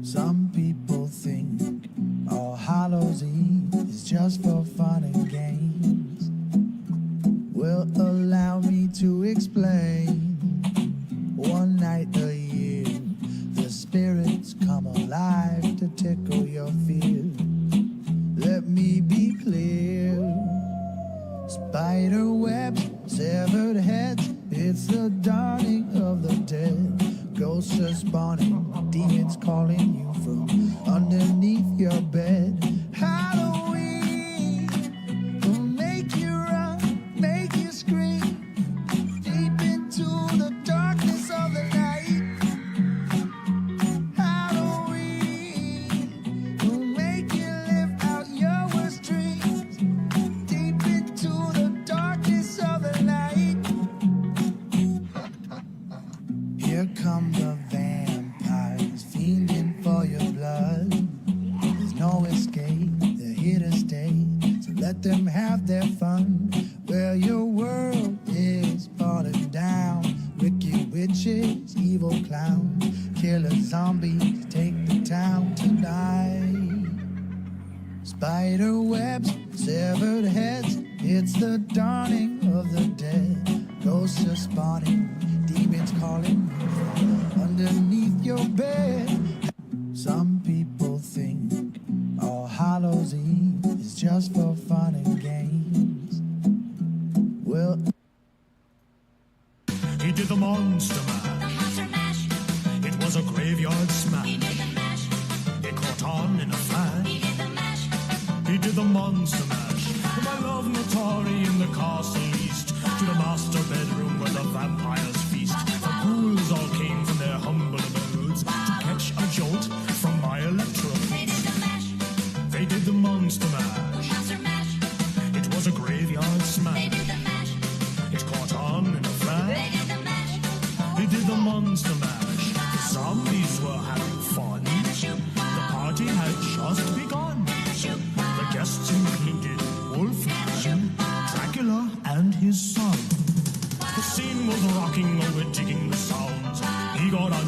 Some people think All Hallows Eve is just for fun and games. Well, allow me to explain. One night a year, the spirits come alive to tickle your fear. Let me be clear. Spider webs, severed heads, it's the dawning of the dead. Ghosts are spawning, demons calling you from underneath your bed. Halloween will make you run, make you scream, deep into the darkness of the night. Halloween will make you live out your worst dreams, deep into the darkness of the night. Here come the vampires, fiending for your blood. There's no escape, they're here to stay, so let them have their fun. Well, your world is falling down. Wicked witches, evil clowns, killer zombies take the town tonight. Spider webs, severed heads, it's the dawning of the dead. Ghosts are spawning, demons calling you from underneath your bed. Some people think All Hallows Eve is just for fun and games. Well, he did the monster mash. The monster mash. It was a graveyard smash. He did the mash. It caught on in a flash. He did the mash. He did the monster mash. My love Natari in the castle east, to the master bedroom where the vampires feast. The ghouls all came from their humble abodes to catch a jolt from my electrode. They did the mash. They did the monster The mash. monster mash. It was a graveyard They smash. did the mash. It caught on in a They flash. did the mash. They did the monster mash. The zombies were having fun. And a shoot. The party had just begun. And a shoot. The guests included Wolfman, Dracula, and his son. The scene was rocking, oh, we're digging the sounds. He got on.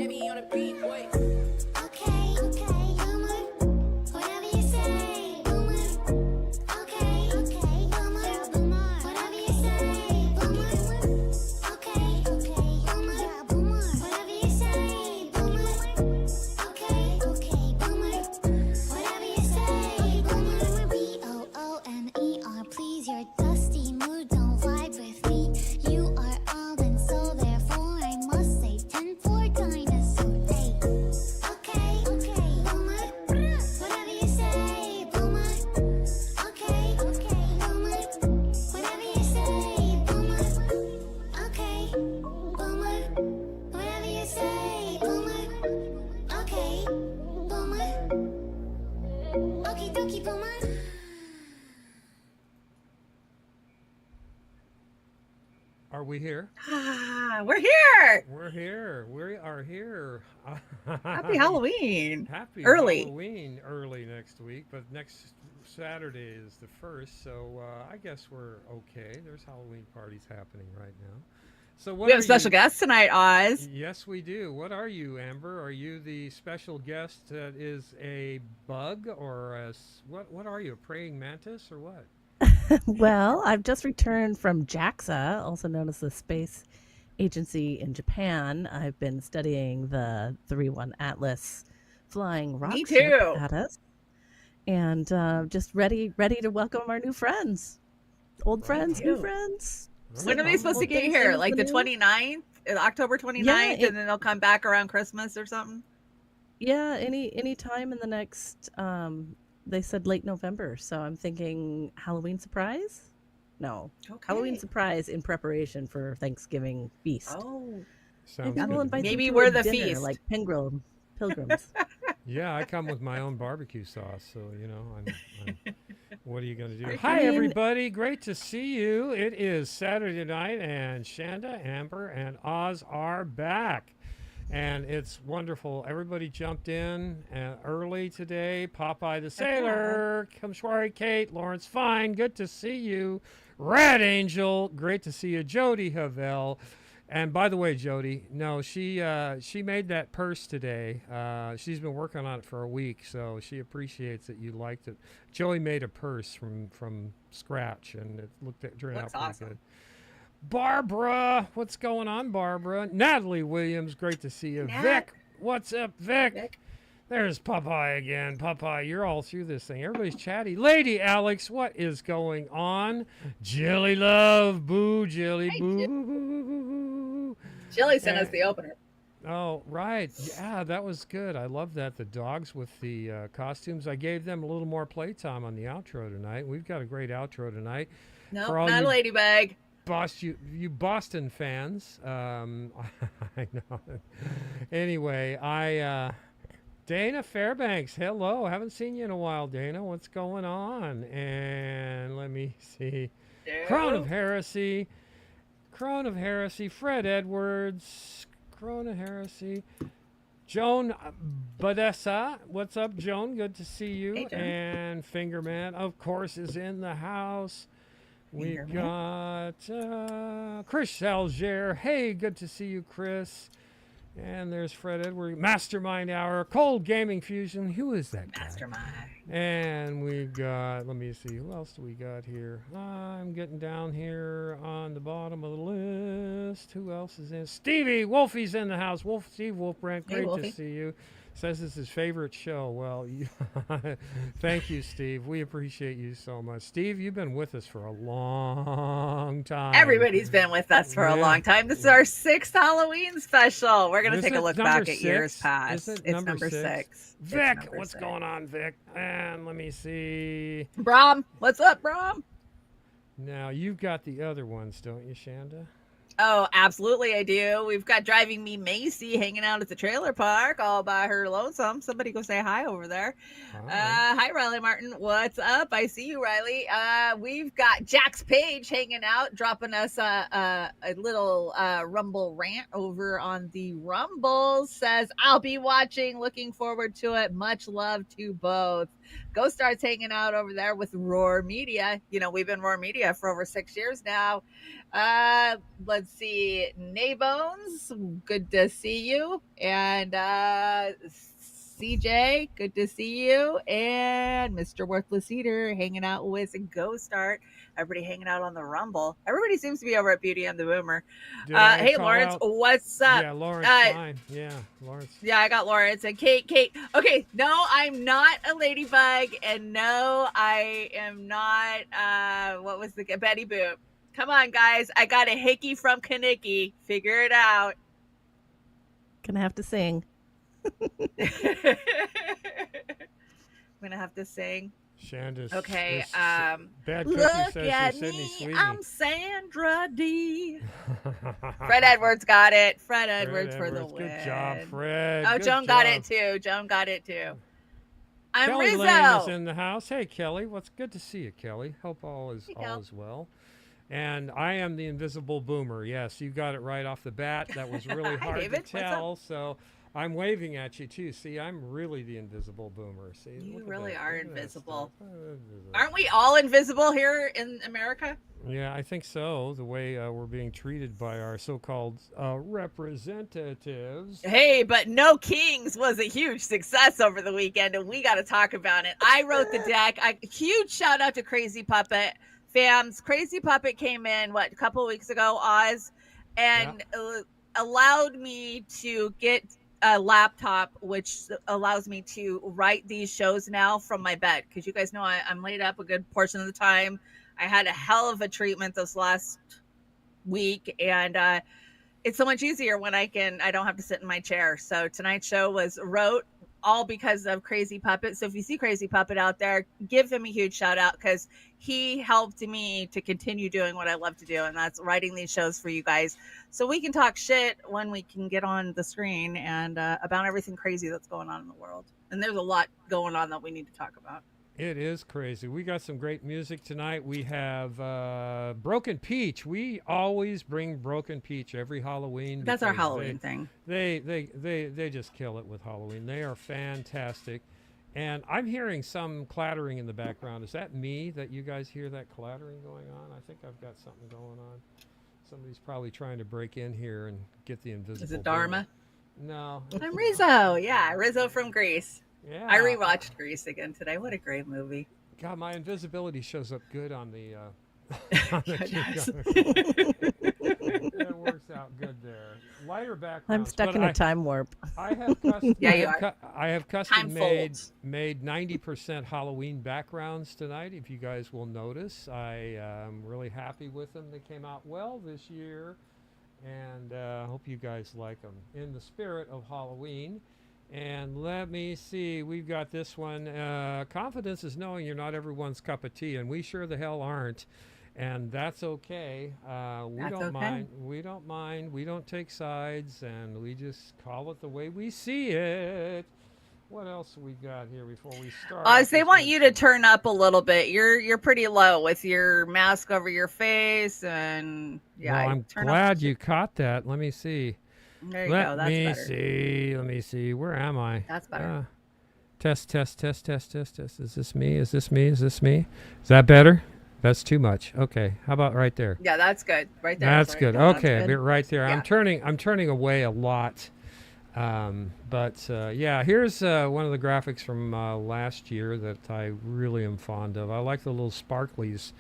Remy on the beat, wait. Okay, boomer. Whatever you say, boomer. Okay, boomer. Whatever you say, boomer. Okay, boomer. Whatever you say, boomer. Okay, boomer. Whatever you say, boomer. BOOMER, please, your dusty mood don't vibe with me. You are all and so therefore I must say 10 for dinosaur. Hey. Okay, boomer. Whatever you say, boomer. Okay, boomer. Whatever you say, boomer. Okay, boomer. Whatever you say, boomer. Okay, boomer. Okie dokie, boomer. Are we here? We're here. We're here. We are here. Happy Halloween. Happy Early. Halloween early next week, but next Saturday is the 1st, so I guess we're okay. There's Halloween parties happening right now. So what We have are a special you? guest tonight, Oz. Yes, we do. What are you, Amber? Are you the special guest that is a bug or what are you? A praying mantis or what? Well, I've just returned from JAXA, also known as the Space Agency in Japan. I've been studying the 31 Atlas flying rock Me ship too. at us, and just ready to welcome our new friends, old friends, new too. friends. When are they supposed to Old get things here? into Like the new. 29th? October 29th, Yeah, and then they'll come back around Christmas or something? Yeah, any time in the next. They said late November, so I'm thinking Halloween surprise. No, Halloween Okay. surprise in preparation for Thanksgiving feast. Oh. Sounds Maybe we'll good. invite them Maybe to we're a the dinner, feast. like pilgrims. Yeah, I come with my own barbecue sauce, so I'm what are you going to do? I Hi, mean- everybody. Great to see you. It is Saturday night, and Shanda, Amber, and Oz are back. And it's wonderful. Everybody jumped in early today. Popeye the Sailor, Kamshwari Kate, Lawrence Fine, good to see you. Red Angel, great to see you. Jody Havel. And by the way, Jody, no, she made that purse today. She's been working on it for a week, so she appreciates that you liked it. Joey made a purse from scratch, and it turned out Looks pretty awesome. good. Barbara, what's going on, Barbara? Natalie Williams, great to see you. Nat. Vic, what's up, Vic? Vic. There's Popeye again. Popeye, you're all through this thing. Everybody's chatty. Lady Alex, what is going on? Jilly Love, boo, Jilly, Hi, boo, Jill. boo, boo, boo, boo. Jilly sent us the opener. Oh, right. Yeah, that was good. I love that. The dogs with the costumes. I gave them a little more playtime on the outro tonight. We've got a great outro tonight. No, For all not you- a ladybug. You Boston fans. I know. Anyway, Dana Fairbanks, hello. Haven't seen you in a while, Dana. What's going on? And let me see. Crown of Heresy. Fred Edwards. Crown of Heresy. Joan Badessa. What's up, Joan? Good to see you. Hey, Joan. And Fingerman, of course, is in the house. We've Fingerman. got Chris Algier. Hey, good to see you, Chris. And there's Fred Edward. Mastermind Hour. Cold Gaming Fusion. Who is that guy? Mastermind. And we've got, let me see, who else do we got here? I'm getting down here on the bottom of the list. Who else is in? Stevie Wolfie's in the house. Steve Wolfbrand, Hey, great Wolfie. to see you. Says it's his favorite show. Well, thank you, Steve. We appreciate you so much. Steve, you've been with us for a long time. Everybody's been with us for a Yeah. long time. This is our 6th Halloween special. We're going to Is take a it look number back at years 6? past. Is it It's number number 6? 6. It's Vic, number what's 6. going on, Vic? And let me see. Brom, what's up, Brom? Now, you've got the other ones, don't you, Shanda? Oh, absolutely, I do. We've got Driving Me Macy hanging out at the trailer park all by her lonesome. Somebody go say hi over there. Hi, Riley Martin. What's up? I see you, Riley. We've got Jax Page hanging out, dropping us a little Rumble rant over on the Rumble. Says, I'll be watching. Looking forward to it. Much love to both. Ghost Star's hanging out over there with Roar Media. You know, we've been Roar Media for over 6 years now. Let's see, Naybones, good to see you. And CJ, good to see you. And Mr. Worthless Eater hanging out with Ghost Star. Everybody hanging out on the Rumble. Everybody seems to be over at Beauty and the Boomer. Hey, Lawrence, what's up? Yeah, Lawrence, fine. Yeah, Lawrence. Yeah, I got Lawrence and Kate. Okay, no, I'm not a ladybug, and no, I am not. What was the Betty Boop? Come on, guys. I got a hickey from Kanicki. Figure it out. Gonna have to sing. I'm gonna have to sing. Shanda's okay. Bad Look says at Sydney me. Sweeney. I'm Sandra D. Fred Edwards got it. Fred Edwards for the win. Good job, Fred. Oh, Good Joan job. got it too. Joan got it too. I'm Kelly Rizzo. Lane is in the house. Hey, Kelly. What's good to see you, Kelly. Hope all is Kel. well. And I am the invisible boomer. Yes, you got it right off the bat. That was really hard David, to tell. So I'm waving at you too. See, I'm really the invisible boomer. See, You look at really that. are Look at that invisible. stuff. Aren't we all invisible here in America? Yeah, I think so. The way we're being treated by our so-called representatives. Hey, but No Kings was a huge success over the weekend, and we got to talk about it. I wrote the deck. Huge shout out to Crazy Puppet fams. Crazy Puppet came in, a couple of weeks ago, Oz, and allowed me to get a laptop, which allows me to write these shows now from my bed. Because you guys know I'm laid up a good portion of the time. I had a hell of a treatment this last week, and it's so much easier when I don't have to sit in my chair. So tonight's show was wrote all because of Crazy Puppet. So if you see Crazy Puppet out there, give him a huge shout out, because he helped me to continue doing what I love to do, and that's writing these shows for you guys, so we can talk shit when we can get on the screen and about everything crazy that's going on in the world. And there's a lot going on that we need to talk about. It is crazy. We got some great music tonight. We have Broken Peach. We always bring Broken Peach every Halloween. That's our Halloween thing. They just kill it with Halloween. They are fantastic. And I'm hearing some clattering in the background. Is that me that you guys hear that clattering going on? I think I've got something going on. Somebody's probably trying to break in here and get the invisible. Is it Dharma? No. I'm Rizzo. Yeah, Rizzo from Greece. Yeah. I rewatched Grease again today. What a great movie. God, my invisibility shows up good on the It works out good there. Lighter background. I'm stuck in a time warp. I have custom, Yeah, you are. I have custom Time made folds. 90% Halloween backgrounds tonight. If you guys will notice, I am really happy with them. They came out well this year, and I hope you guys like them. In the spirit of Halloween. And let me see, we've got this one. Confidence is knowing you're not everyone's cup of tea, and we sure the hell aren't. And that's okay. We don't mind. We don't mind. We don't take sides, and we just call it the way we see it. What else we got here before we start? They want you to turn up a little bit. You're pretty low with your mask over your face, and yeah. Well, I'm glad you caught that. Let me see. There you go. That's better. Let me see. Where am I? That's better. Test. Is this me? Is that better? That's too much. Okay. How about right there? Yeah, that's good. Right there. That's good. That's Okay, good. right there. Yeah. I'm turning away a lot. Yeah, here's one of the graphics from last year that I really am fond of. I like the little sparklies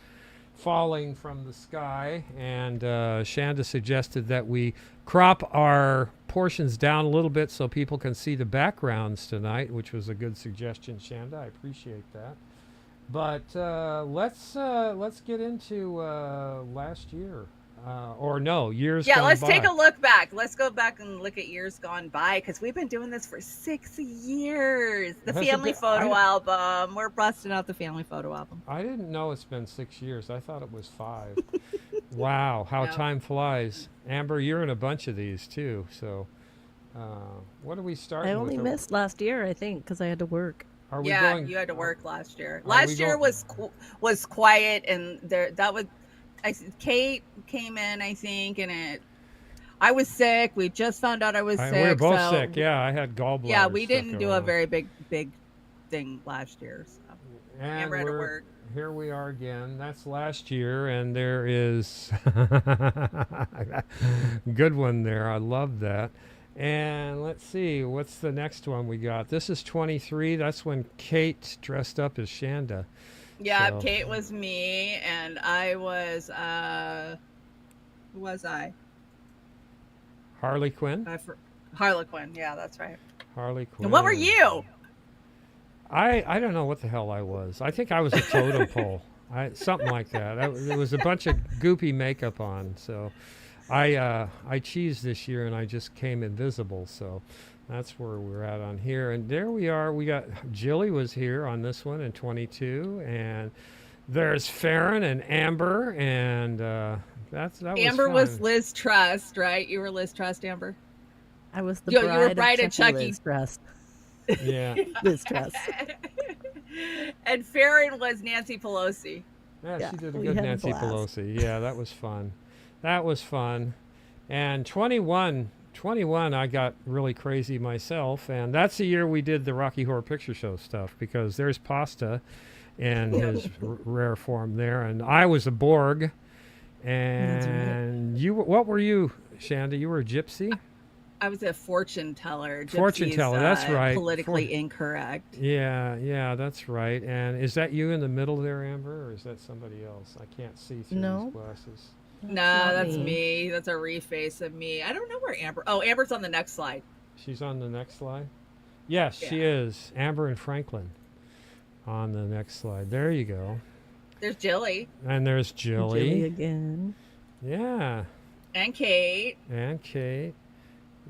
falling from the sky, and Shanda suggested that we crop our portions down a little bit so people can see the backgrounds tonight, which was a good suggestion, Shanda. I appreciate that. But let's get into last year. Years Yeah, gone let's by. take a look back. Let's go back and look at years gone by, because we've been doing this for 6 years. The Has it family been- photo album. We're busting out the family photo album. I didn't know it's been 6 years. I thought it was 5. Wow, how No. time flies. Amber, you're in a bunch of these too. So what are we starting I only with? missed last year, I think, because I had to work. Are we Yeah, going? you had to work last year. we Last year going- was quiet, and Kate came in, I think, and I was sick. We just found out I was sick. We were both so sick. Yeah, I had gallbladder. Yeah, we stuff didn't going do a on. very big thing last year. So. And Amber had to work. here we are again. That's last year, and there is good one there. I love that. And let's see, what's the next one we got? This is 23. That's when Kate dressed up as Shanda. Yeah, So- Kate was me, and I was who was I? Harley Quinn. Harlequin. Yeah, that's right. Harley Quinn. And what were you? I don't know what the hell I was. I think I was a totem pole. Something like that. There was a bunch of goopy makeup on, so I cheesed this year and I just came invisible. So that's where we're at on here. And there we are. We got Jilly was here on this one in 22, and there's Farron and Amber, and that was Amber fun. was Liz Trust, right? You were Liz Trust, Amber. I was the You were bride, bride of of Chucky Chucky. Liz Trust. Yeah. Liz Trust. And Farron was Nancy Pelosi. Yeah, Yeah, she did a we good had a Nancy blast. Pelosi. Yeah, that was fun. That was fun. And 21, I got really crazy myself. And that's the year we did the Rocky Horror Picture Show stuff, because there's Pasta in his rare form there. And I was a Borg. And what were you, Shanda? You were a gypsy? I was a fortune teller. Fortune Gypsy's, teller, that's right. Politically incorrect. Yeah, that's right. And is that you in the middle there, Amber, or is that somebody else? I can't see through No. these glasses. No, not that's me. That's a reface of me. I don't know where Amber. Oh, Amber's on the next slide. She's on the next slide? Yes, she is. Amber and Franklin on the next slide. There you go. There's Jilly And there's Jilly Jilly. again. Yeah. and Kate And Kate.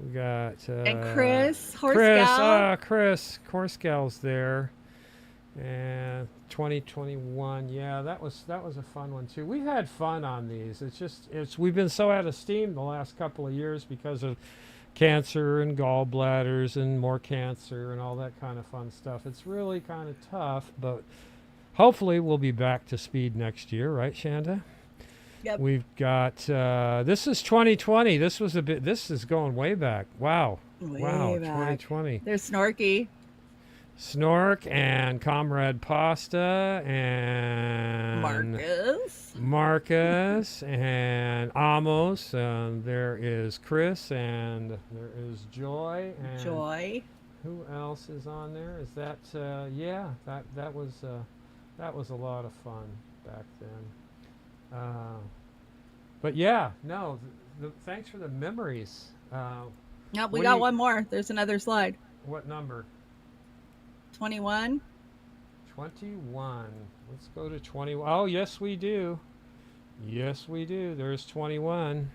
We got... and Chris. Chris. Horsegal's there. And 2021. Yeah, that was a fun one too. We've had fun on these. We've been so out of steam the last couple of years because of cancer and gallbladders and more cancer and all that kind of fun stuff. It's really kind of tough, but hopefully we'll be back to speed next year, right, Shanda? Yep. We've got this is 2020. This is going way back. Wow. Way back. 2020. There's Snorky. Snork and Comrade Pasta and Marcus and Amos. There is Chris and there is Joy. And Joy. who else is on there? Is that that was a lot of fun back then. But yeah, no. Thanks for the memories. Yep, we What got do you- one more. There's another slide. What number? 21. 21. Let's go to 21. Oh, yes, we do. Yes, we do. There's 21.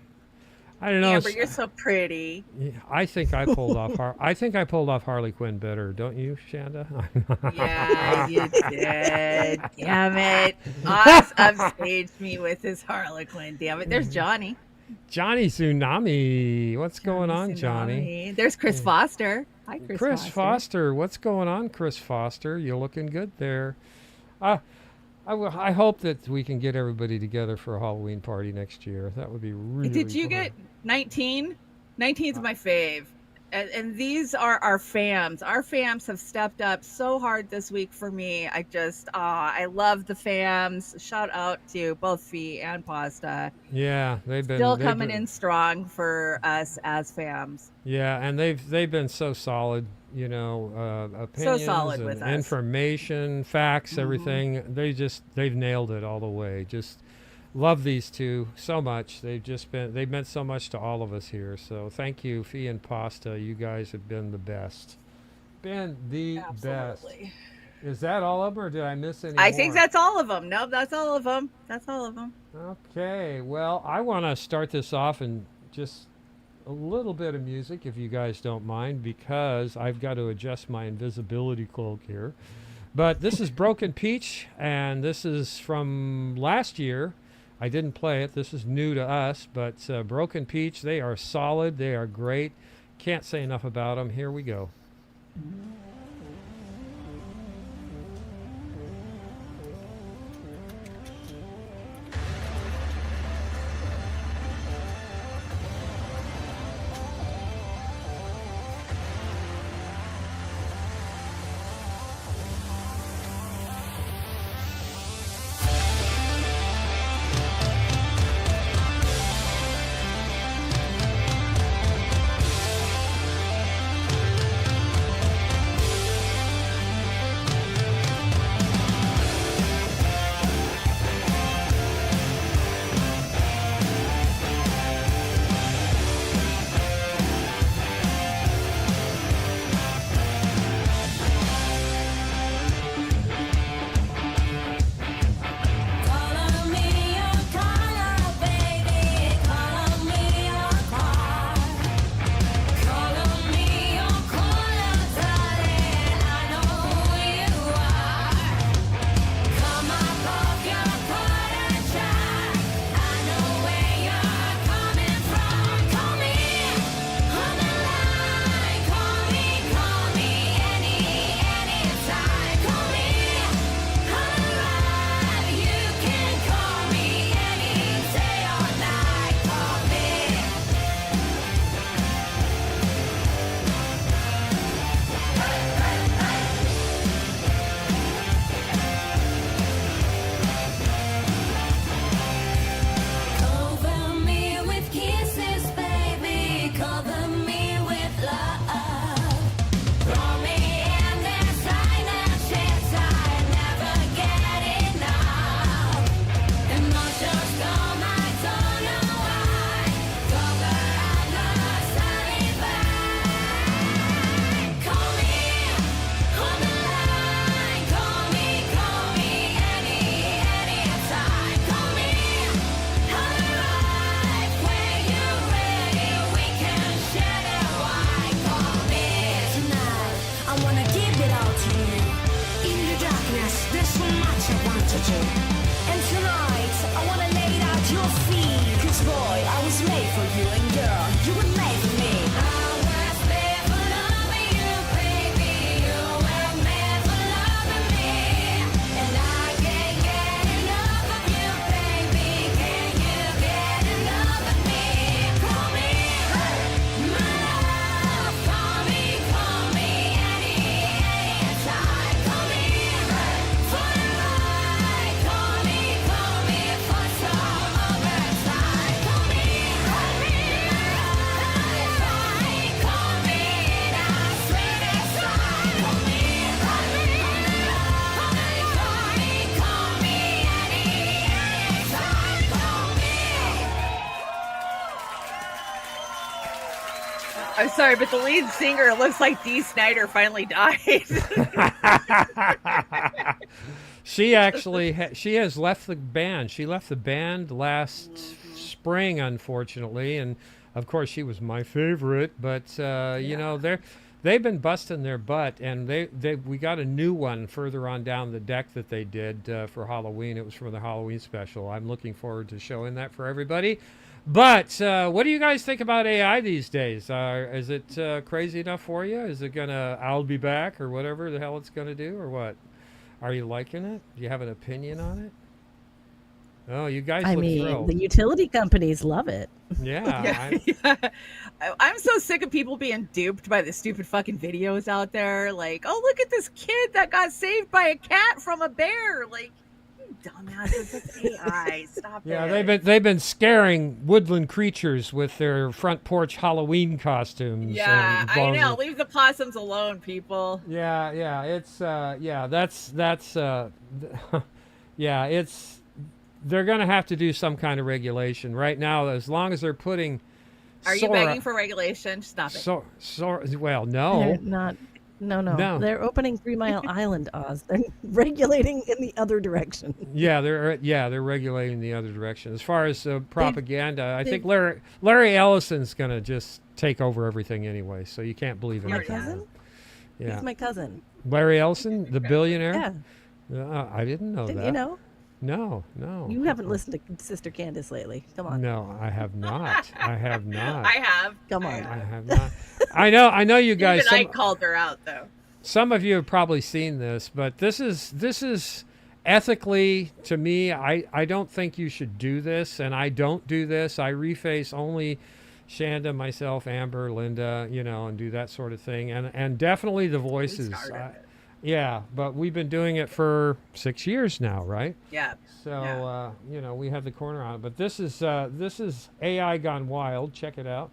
I don't know. Amber, you're so pretty. I think I pulled off. I think I pulled off Harley Quinn better, don't you, Shanda? Yeah, you did. Damn it. Oz upstaged me with his Harlequin. Damn it. There's Johnny. Johnny Tsunami. What's going on, Johnny? Tsunami. There's Chris Foster. Hi, Chris Foster. What's going on, Chris Foster? You're looking good there. I hope that we can get everybody together for a Halloween party next year. That would be really Did you fun. get 19? 19 is my fave. And these are our fams. Our fams have stepped up so hard this week for me. I love the fams. Shout out to both Fee and Pasta. Yeah, they've been Still coming in strong for us as fams. Yeah, and they've been so solid, you know, opinions solid and with us. information, facts, everything. They've nailed it all the way. Just love these two so much. They've meant so much to all of us here. So thank you, Fee and Pasta. You guys have been the best. Been the best. Absolutely. Is that all of them, or did I miss any I more? think that's all of them. Nope, that's all of them. That's all of them. Okay, well, I want to start this off and just a little bit of music, if you guys don't mind, because I've got to adjust my invisibility cloak here. But this is Broken Peach, and this is from last year. I didn't play it. This is new to us, but Broken Peach, they are solid. They are great. Can't say enough about them. Here we go. for you, and girl, you amaze me. I was made for loving you, baby. You were made for loving me, and I can't get enough of you, baby. Can you get enough of me? Call me, my love. Call me anytime. Call me for the right. Call me for some overtime. Call me, call me that sweetest time. Call me anytime. Call me. I'm sorry, but the lead singer looks like Dee Snider finally died. She actually she has left the band. She left the band last spring, unfortunately, and of course she was my favorite. But you know, they've been busting their butt, and we got a new one further on down the deck that they did for Halloween. It was for the Halloween special. I'm looking forward to showing that for everybody. But what do you guys think about AI these days? Is it crazy enough for you? Is it gonna I'll be back or whatever the hell it's gonna do, or what? Are you liking it? Do you have an opinion on it? Oh, you guys I look mean, thrilled. the utility companies love it. Yeah. I'm so sick of people being duped by the stupid fucking videos out there. Like, oh, look at this kid that got saved by a cat from a bear. Like, you dumbasses, it's AI. Stop Yeah, it. they've been scaring woodland creatures with their front porch Halloween costumes. Yeah, and I know. ballroom. Leave the possums alone, people. Yeah, it's that's yeah, it's they're gonna have to do some kind of regulation right now. As long as they're putting, Are you begging for regulation? Stop it. Well, They're no, not. No. No. They're opening 3 Mile Island, Oz. They're regulating in the other direction. they're regulating the other direction. As far as propaganda, I think Larry Ellison's gonna just take over everything anyway. So you can't believe My anything. cousin? Yeah, He's my cousin. Larry Ellison, the billionaire. Yeah. I didn't know Didn't that. you know? No. You haven't listened to Sister Candace lately. Come on. No, I have not. I have not. I have. Come I on. have not. I know you guys. Even I called her out, though. Some of you have probably seen this, but this is ethically, to me, I don't think you should do this, and I don't do this. I reface only Shanda, myself, Amber, Linda, and do that sort of thing, and definitely the voices. Yeah, but we've been doing it for 6 years now, right? Yeah. So we have the corner on it. But this is AI gone wild. Check it out.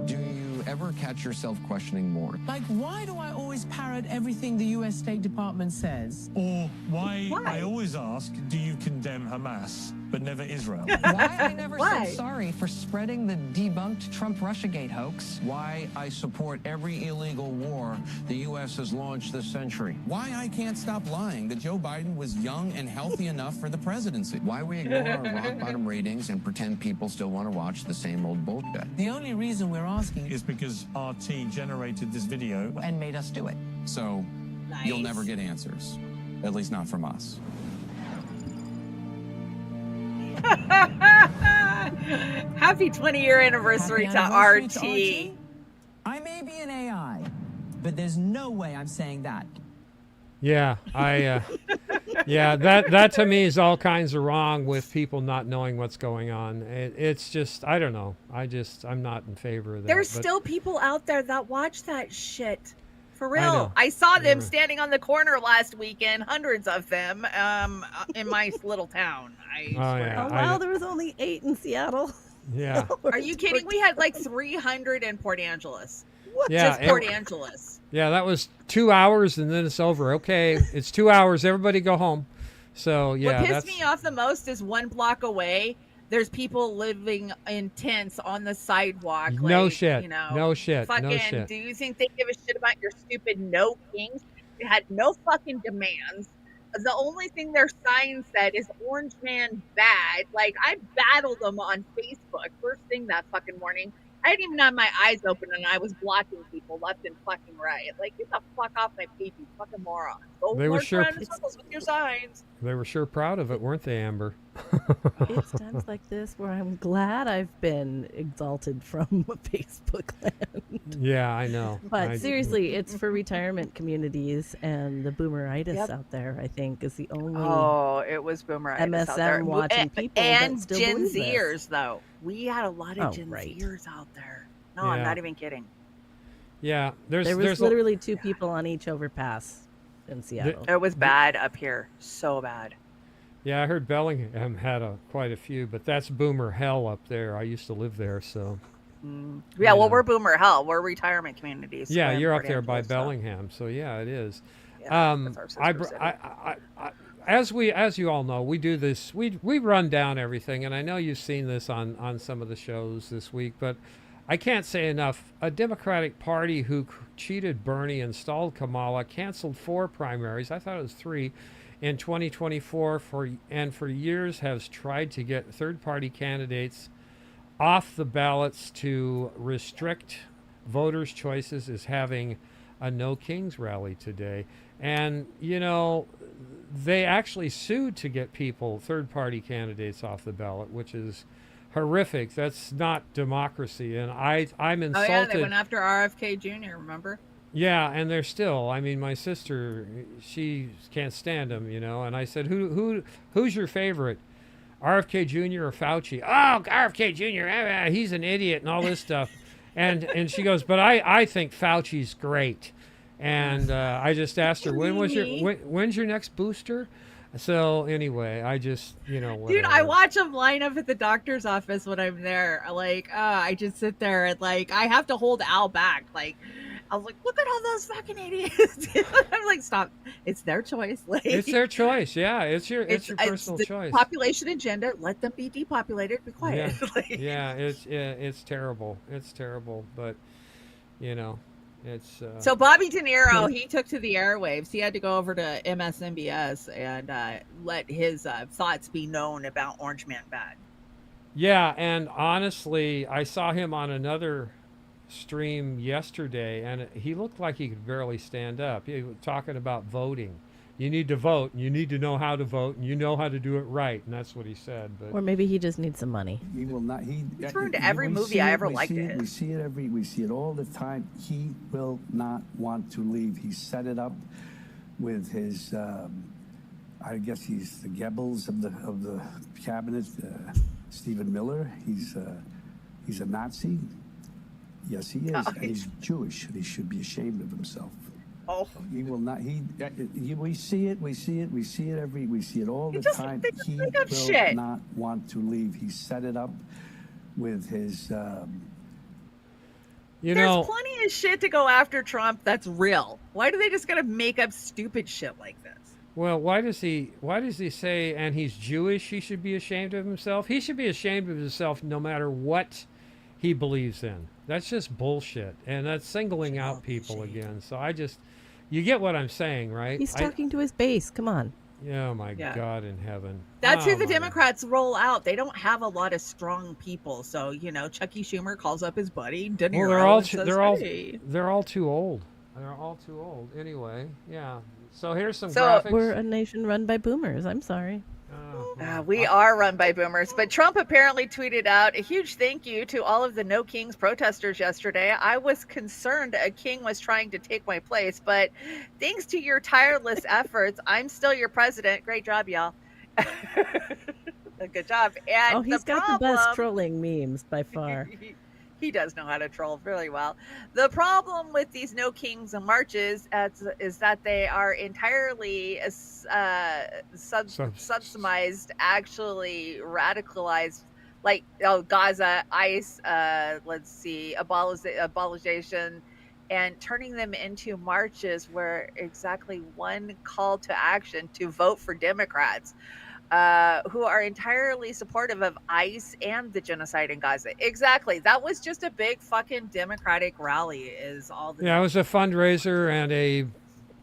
Do you ever catch yourself questioning more? Like, why do I always parrot everything the U.S. State Department says? Or why I always ask, do you condemn Hamas, but never Israel? Why I never Why? said sorry for spreading the debunked Trump-Russiagate hoax? Why I support every illegal war the U.S. has launched this century? Why I can't stop lying that Joe Biden was young and healthy enough for the presidency. Why we ignore our rock-bottom ratings and pretend people still want to watch the same old bullshit? The only reason we're asking Is because RT generated this video. And made us do it. So Nice. you'll never get answers, at least not from us. Happy 20-year anniversary Happy to anniversary RT. I may be an AI, but there's no way I'm saying that. Yeah, that to me is all kinds of wrong with people not knowing what's going on. It's just, I don't know. I'm not in favor of that. There's but- still people out there that watch that shit. For I real. know. I saw them Yeah. standing on the corner last weekend, hundreds of them, in my little town. I swear. yeah. Oh, wow, there was only 8 in Seattle. Yeah. Are you kidding? We had like 300 in Port Angeles. What? Yeah, Just Port Angeles. Yeah, that was 2 hours and then it's over. Okay, it's 2 hours. Everybody go home. So yeah, What pissed that's me off the most is 1 block away, there's people living in tents on the sidewalk. no like, shit. You know, No shit. fucking, No shit. do you think they give a shit about your stupid no kings? They had no fucking demands. The only thing their sign said is Orange Man bad. Like, I battled them on Facebook first thing that fucking morning. I didn't even have my eyes open and I was blocking people left and fucking right. Like, get the fuck off my page, you fucking moron. Go They were march sure- around in circles with your signs. They were sure proud of it, weren't they, Amber? It's times like this where I'm glad I've been exalted from Facebook land. Yeah, I know. But seriously, it's for retirement communities and the boomeritis Yep. out there, I think, is the only Oh, it was boomeritis out there. MSM watching people and that still Gen believe this. Zers, though. We had a lot of Oh, Gen right. Zers out there. No, I'm Yeah. not even kidding. Yeah, There was there's literally two people on each overpass in Seattle. It was bad up here. So bad. yeah, I heard Bellingham had quite a few, but that's boomer hell up there. I used to live there, so Yeah, well, Yeah. we're boomer hell. We're retirement communities. yeah, in you're up Port there by Angeles, so, Bellingham, so yeah, it is. yeah, that's our I, sister br- city. I, as you all know, we do this. We run down everything, and I know you've seen this on some of the shows this week, but I can't say enough. A Democratic Party who cheated Bernie and stalled Kamala canceled 4 primaries. I thought it was 3 in 2024 for years has tried to get third-party candidates off the ballots to restrict voters' choices is having a No Kings rally today. And, they actually sued to get third-party candidates off the ballot, which is horrific. That's not democracy. And I'm Oh, insulted. yeah, they went after RFK Jr., remember? Yeah, and they're still. I mean, my sister, she can't stand him, And I said, who's your favorite, RFK Jr. or Fauci? Oh, RFK Jr. He's an idiot and all this stuff. And she goes, but I think Fauci's great. And I just asked her, when's your next booster? So anyway, I just Dude, whatever. I watch them line up at the doctor's office when I'm there. Like, I just sit there and I have to hold Al back. I was like, look at all those fucking idiots. I'm like, stop. It's their choice. It's their choice. Yeah, it's your personal the choice. Population agenda. Let them be depopulated. Be quiet. Yeah, it's terrible. It's terrible, but it's. So Bobby De Niro, he took to the airwaves. He had to go over to MSNBS and let his thoughts be known about Orange Man Bad. Yeah, and honestly, I saw him on another stream yesterday, and he looked like he could barely stand up. He was talking about voting. You need to vote, and you need to know how to vote, and you know how to do it right, and that's what he said. But Or maybe he just needs some money. He will not. He's ruined every movie I ever liked of his. We see it all the time. He will not want to leave. He set it up with his. I guess he's the Goebbels of the cabinet. Stephen Miller. He's a Nazi. Yes, he is. Oh, And he's Jewish. And he should be ashamed of himself. Oh, He will not. We see it. We see it all the just time. thinks He make up will shit. not want to leave. He set it up with his. there's plenty of shit to go after Trump that's real. Why do they just gotta make up stupid shit like this? well, why does he say, and he's Jewish, he should be ashamed of himself? He should be ashamed of himself no matter what he believes in. That's just bullshit, and that's singling out people again. So you get what I'm saying, right? He's talking to his base. Come on. Oh my Yeah. God in heaven. That's Oh who the my- Democrats roll out. They don't have a lot of strong people. So, Chucky Schumer calls up his buddy, De Niro, Well, and says, "Hey." they're all too old. They're all too old. Anyway, yeah. So here's some So- graphics. We're a nation run by boomers. I'm sorry. We are run by boomers, but Trump apparently tweeted out a huge thank you to all of the No Kings protesters yesterday. I was concerned a king was trying to take my place, but thanks to your tireless efforts, I'm still your president. Great job, y'all. Good job. And He's got the best trolling memes by far. He does know how to troll really well. The problem with these No Kings and marches is that they are entirely subsumized, actually radicalized, like Gaza, ICE, let's see, abolishation, and turning them into marches where exactly one call to action to vote for Democrats. Who are entirely supportive of ICE and the genocide in Gaza. Exactly. That was just a big fucking Democratic rally is all the Yeah, it was a fundraiser and a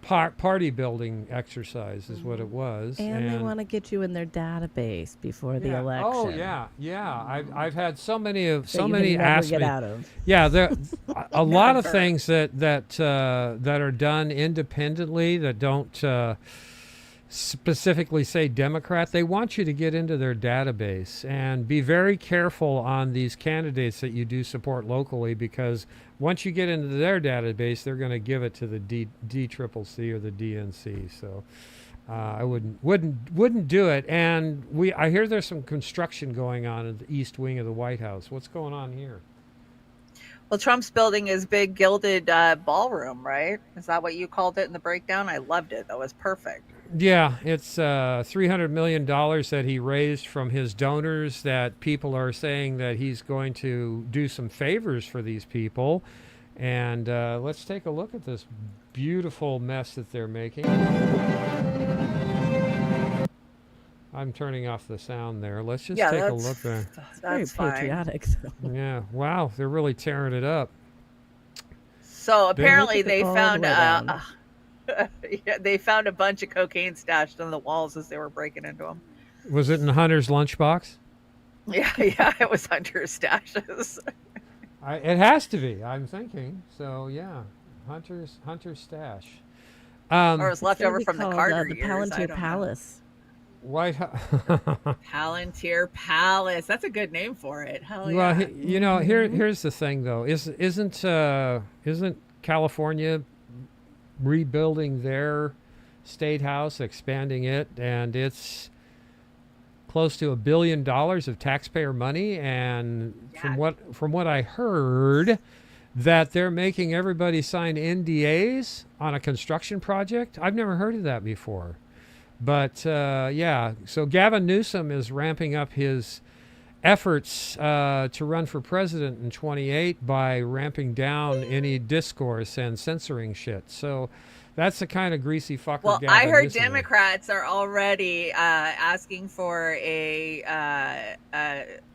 party building exercise is what it was. And they want to get you in their database before the Yeah. election. Oh yeah. I've had so many that you many can never ask get me. out of. Yeah, there a lot of things that are done independently that don't specifically say Democrat, they want you to get into their database and be very careful on these candidates that you do support locally, because once you get into their database, they're going to give it to the DCCC or the DNC. So I wouldn't do it. And I hear there's some construction going on in the east wing of the White House. What's going on here? Well, Trump's building his big gilded ballroom, right? Is that what you called it in the breakdown? I loved it. That was perfect. Yeah, it's $300 million that he raised from his donors, that people are saying that he's going to do some favors for these people. And let's take a look at this beautiful mess that they're making. I'm turning off the sound there. Let's just take a look there. Very patriotic. So. Yeah, wow, they're really tearing it up. So apparently they found they found a bunch of cocaine stashed on the walls as they were breaking into them. Was it in Hunter's lunchbox? Yeah, it was Hunter's stashes. It has to be, I'm thinking. So yeah, Hunter's stash. Or it was left over from the called, Carter the years. Palantir Palace. White House. Palantir Palace. That's a good name for it. Hell yeah. Well, here's the thing though. Isn't California rebuilding their state house, expanding it, and it's close to $1 billion of taxpayer money? And from what I heard, that they're making everybody sign NDAs on a construction project. I've never heard of that before. But so Gavin Newsom is ramping up his efforts to run for president in 2028 by ramping down any discourse and censoring shit. So that's the kind of greasy fucker. Well, Gavin I heard Newsom Democrats are already asking for a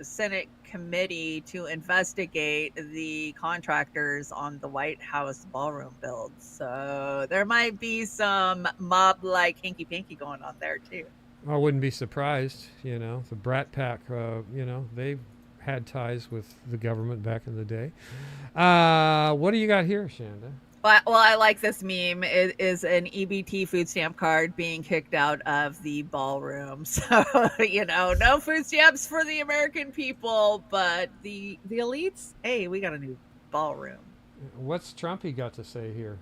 Senate committee to investigate the contractors on the White House ballroom builds. So there might be some mob-like hinky-pinky going on there too. I wouldn't be surprised. The Brat Pack, they've had ties with the government back in the day. What do you got here, Shanda? Well, I like this meme. It is an EBT food stamp card being kicked out of the ballroom. So, no food stamps for the American people, but the elites, hey, we got a new ballroom. What's Trumpy got to say here?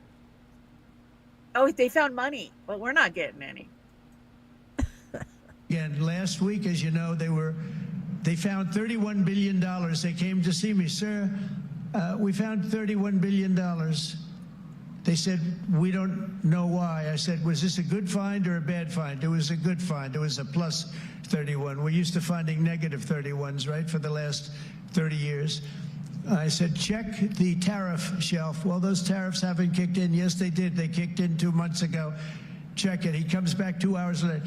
Oh, they found money, but we're not getting any. Again, last week, as you know, they found $31 billion. They came to see me, sir. We found $31 billion. They said, we don't know why. I said, was this a good find or a bad find? It was a good find. It was a plus 31. We're used to finding negative 31s, right, for the last 30 years. I said, check the tariff shelf. Well, those tariffs haven't kicked in. Yes, they did. They kicked in 2 months ago. Check it. He comes back 2 hours later.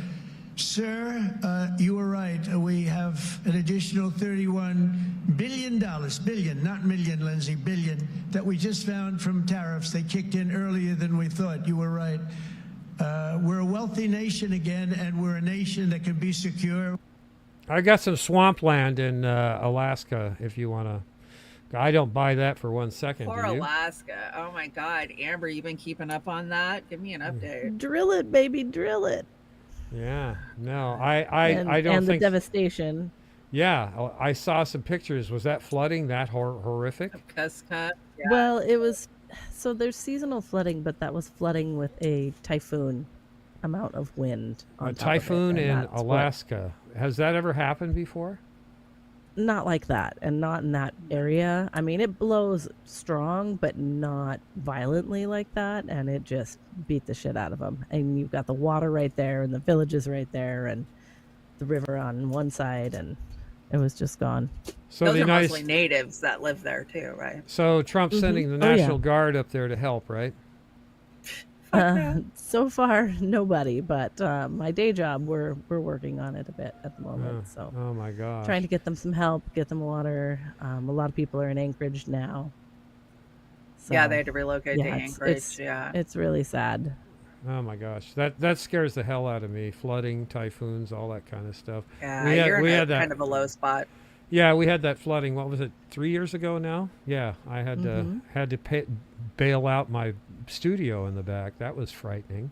Sir, you were right. We have an additional $31 billion, billion, not million, Lindsay, billion, that we just found from tariffs. They kicked in earlier than we thought. You were right. We're a wealthy nation again, and we're a nation that can be secure. I got some swampland in Alaska if you want to. I don't buy that for 1 second. Poor do you? Alaska. Oh, my God. Amber, you been keeping up on that? Give me an update. Drill it, baby, drill it. Yeah, no, I don't and think. the devastation. Yeah, I saw some pictures. Was that flooding that horrific? Cuska. Yeah. Well, it was. So there's seasonal flooding, but that was flooding with a typhoon amount of wind. A typhoon in Alaska. Has that ever happened before? Not like that, and not in that area. I mean, it blows strong, but not violently like that, and it just beat the shit out of them. And you've got the water right there, and the villages right there, and the river on one side, and it was just gone. So those are mostly natives that live there too, right? So Trump's sending the National Guard up there to help, right? So far, nobody. But my day job, we're working on it a bit at the moment. So, oh my God, trying to get them some help, get them water. A lot of people are in Anchorage now. So, yeah, they had to relocate to Anchorage. It's really sad. Oh my gosh, that scares the hell out of me. Flooding, typhoons, all that kind of stuff. Yeah, you're in kind of a low spot. Yeah, we had that flooding. What was it? 3 years ago now? Yeah, I had to bail out my studio in the back. That was frightening.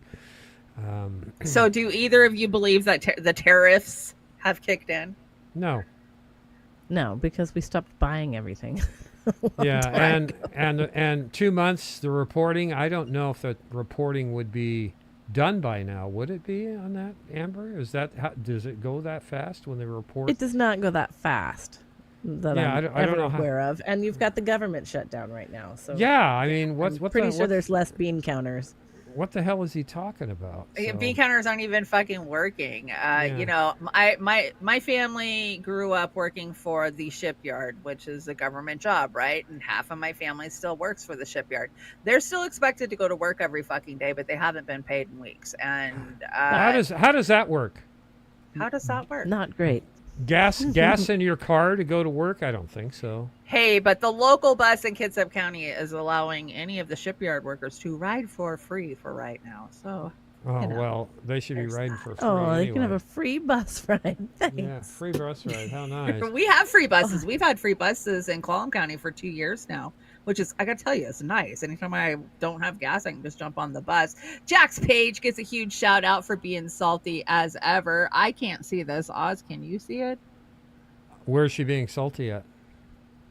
So, do either of you believe that the tariffs have kicked in? No. No, because we stopped buying everything. Yeah, time and 2 months the reporting. I don't know if the reporting would be done by now. Would it be on that, Amber? Is that does it go that fast when they report? It does not go that fast that Yeah, I'm I don't ever know how- aware of. And you've got the government shut down right now. So Yeah, I mean, I'm what's pretty the, sure there's less bean counters. what the hell is he talking about? Bean counters aren't even fucking working. You know, my family grew up working for the shipyard, which is a government job, right? And half of my family still works for the shipyard. They're still expected to go to work every fucking day, but they haven't been paid in weeks. And how does that work? how does that work? Not great. Gas in your car to go to work? I don't think so. Hey, but the local bus in Kitsap County is allowing any of the shipyard workers to ride for free for right now. So, Oh, you know, well, they should be there's riding that. for free Oh, they anyway. can have a free bus ride. Thanks. Yeah, free bus ride. How nice. we have free buses. We've had free buses in Clallam County for 2 years now, which is, I gotta tell you, it's nice. Anytime I don't have gas, I can just jump on the bus. Jax Page gets a huge shout out for being salty as ever. I can't see this. Oz, can you see it? Where's she being salty at?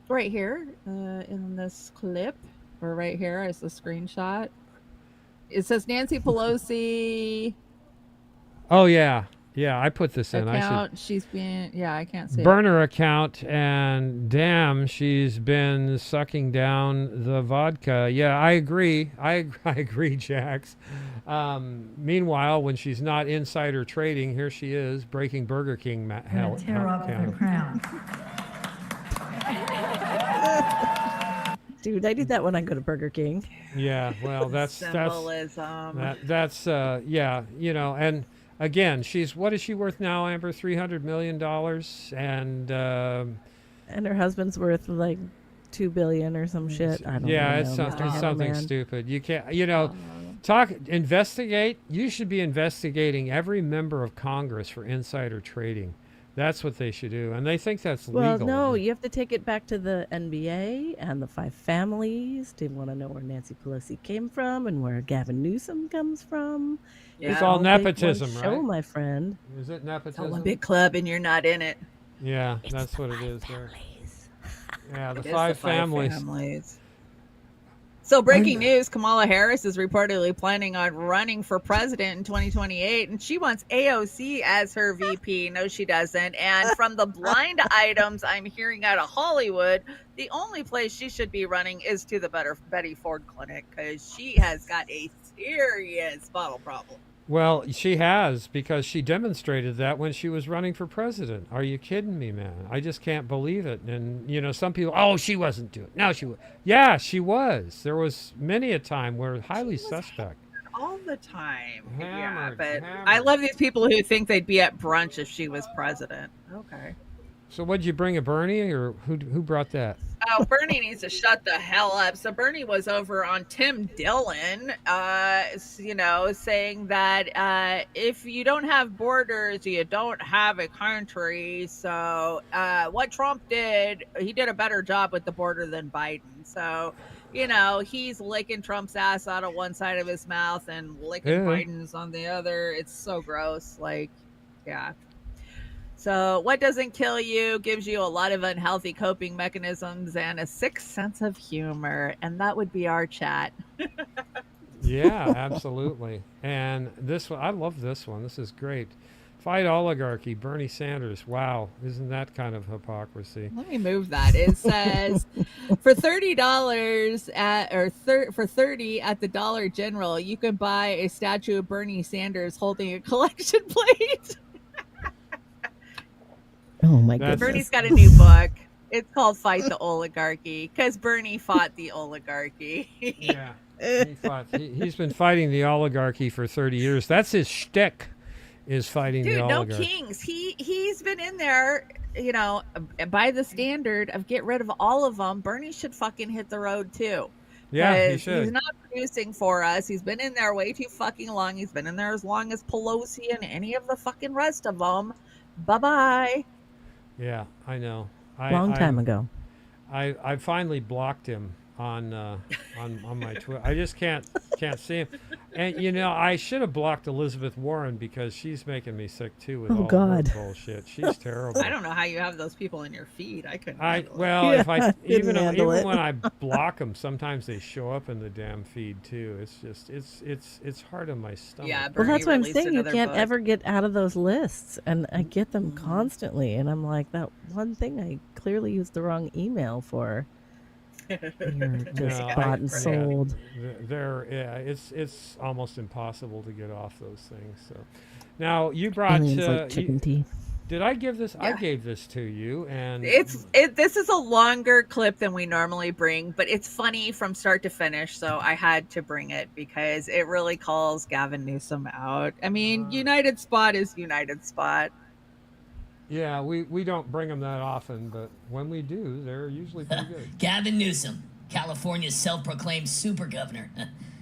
Right here in this clip, or right here is the screenshot. It says Nancy Pelosi Oh, yeah. Yeah, I put this in. account. She's been, yeah, I can't see it. Burner account, and damn, she's been sucking down the vodka. Yeah, I agree. I agree, Jax. Meanwhile, when she's not insider trading, here she is breaking Burger King Tear off the crown. Dude, I do that when I go to Burger King. Yeah, well, that's Symbolism. that's yeah, you know, and again, what is she worth now, Amber? $300 million, and And her husband's worth like $2 billion or some shit. I don't yeah, know. it's Mr. something Hammerman. stupid. You can't, investigate. You should be investigating every member of Congress for insider trading. That's what they should do, and they think that's Well, legal. no, you have to take it back to the NBA and the five families. Do you want to know where Nancy Pelosi came from and where Gavin Newsom comes from? It's Yeah. all All big one nepotism, show, right? my friend. Is it It's all nepotism? a big club and you're not in it. Yeah, It's that's the what it five is there. families. Yeah, the It is five families. So breaking news, Kamala Harris is reportedly planning on running for president in 2028, and she wants AOC as her VP. No, she doesn't. And from the blind items I'm hearing out of Hollywood, the only place she should be running is to the Betty Ford Clinic, because she has got a serious bottle problem. Well, she has, because she demonstrated that when she was running for president. Are you kidding me, man? I just can't believe it. And, some people, oh, she wasn't doing it. No, she was. Yeah, she was. There was many a time where highly suspect. All the time. Hammered, but hammered. I love these people who think they'd be at brunch if she was president. Okay. So what'd you bring, a Bernie, or who brought that? Oh, Bernie needs to shut the hell up. So Bernie was over on Tim Dillon, saying that if you don't have borders, you don't have a country. So what Trump did, he did a better job with the border than Biden. So, he's licking Trump's ass out of one side of his mouth and licking Yeah. Biden's on the other. It's so gross. Like, yeah. So what doesn't kill you gives you a lot of unhealthy coping mechanisms and a sick sense of humor. And that would be our chat. Yeah, absolutely. And this one, I love this one. This is great. Fight oligarchy, Bernie Sanders. Wow, isn't that kind of hypocrisy? Let me move that. It says for $30 for $30 at the Dollar General, you can buy a statue of Bernie Sanders holding a collection plate. Oh my That's- goodness. Bernie's got a new book. It's called Fight the Oligarchy, because Bernie fought the oligarchy. Yeah. He's been fighting the oligarchy for 30 years. That's his shtick, is fighting Dude, the no oligarchy. kings. He's been in there, by the standard of get rid of all of them. Bernie should fucking hit the road too. Yeah, he 'Cause should. He's not producing for us. He's been in there way too fucking long. He's been in there as long as Pelosi and any of the fucking rest of them. Bye-bye. Yeah, I know. Long time ago. I finally blocked him on my Twitter. I just can't see him. And you know, I should have blocked Elizabeth Warren because she's making me sick too with Oh, all God. her bullshit. She's terrible. I don't know how you have those people in your feed. I couldn't. I handle it. well, Yeah, if I I couldn't even handle it. when I block them, sometimes they show up in the damn feed too. It's just it's hard on my stomach. Yeah, Well, Bernie that's what I'm released saying. You another can't book. ever get out of those lists, and I get them constantly. And I'm like, that one thing I clearly used the wrong email for. You're just No, bought and sold. It's almost impossible to get off those things. So now you brought Aliens like chicken teeth. did I give this? I Yeah. gave this to you, and This is a longer clip than we normally bring, but it's funny from start to finish, so I had to bring it because it really calls Gavin Newsom out. I mean, United Spot is United Spot. yeah, we don't bring them that often, but when we do, they're usually pretty good. Gavin Newsom, California's self-proclaimed super governor.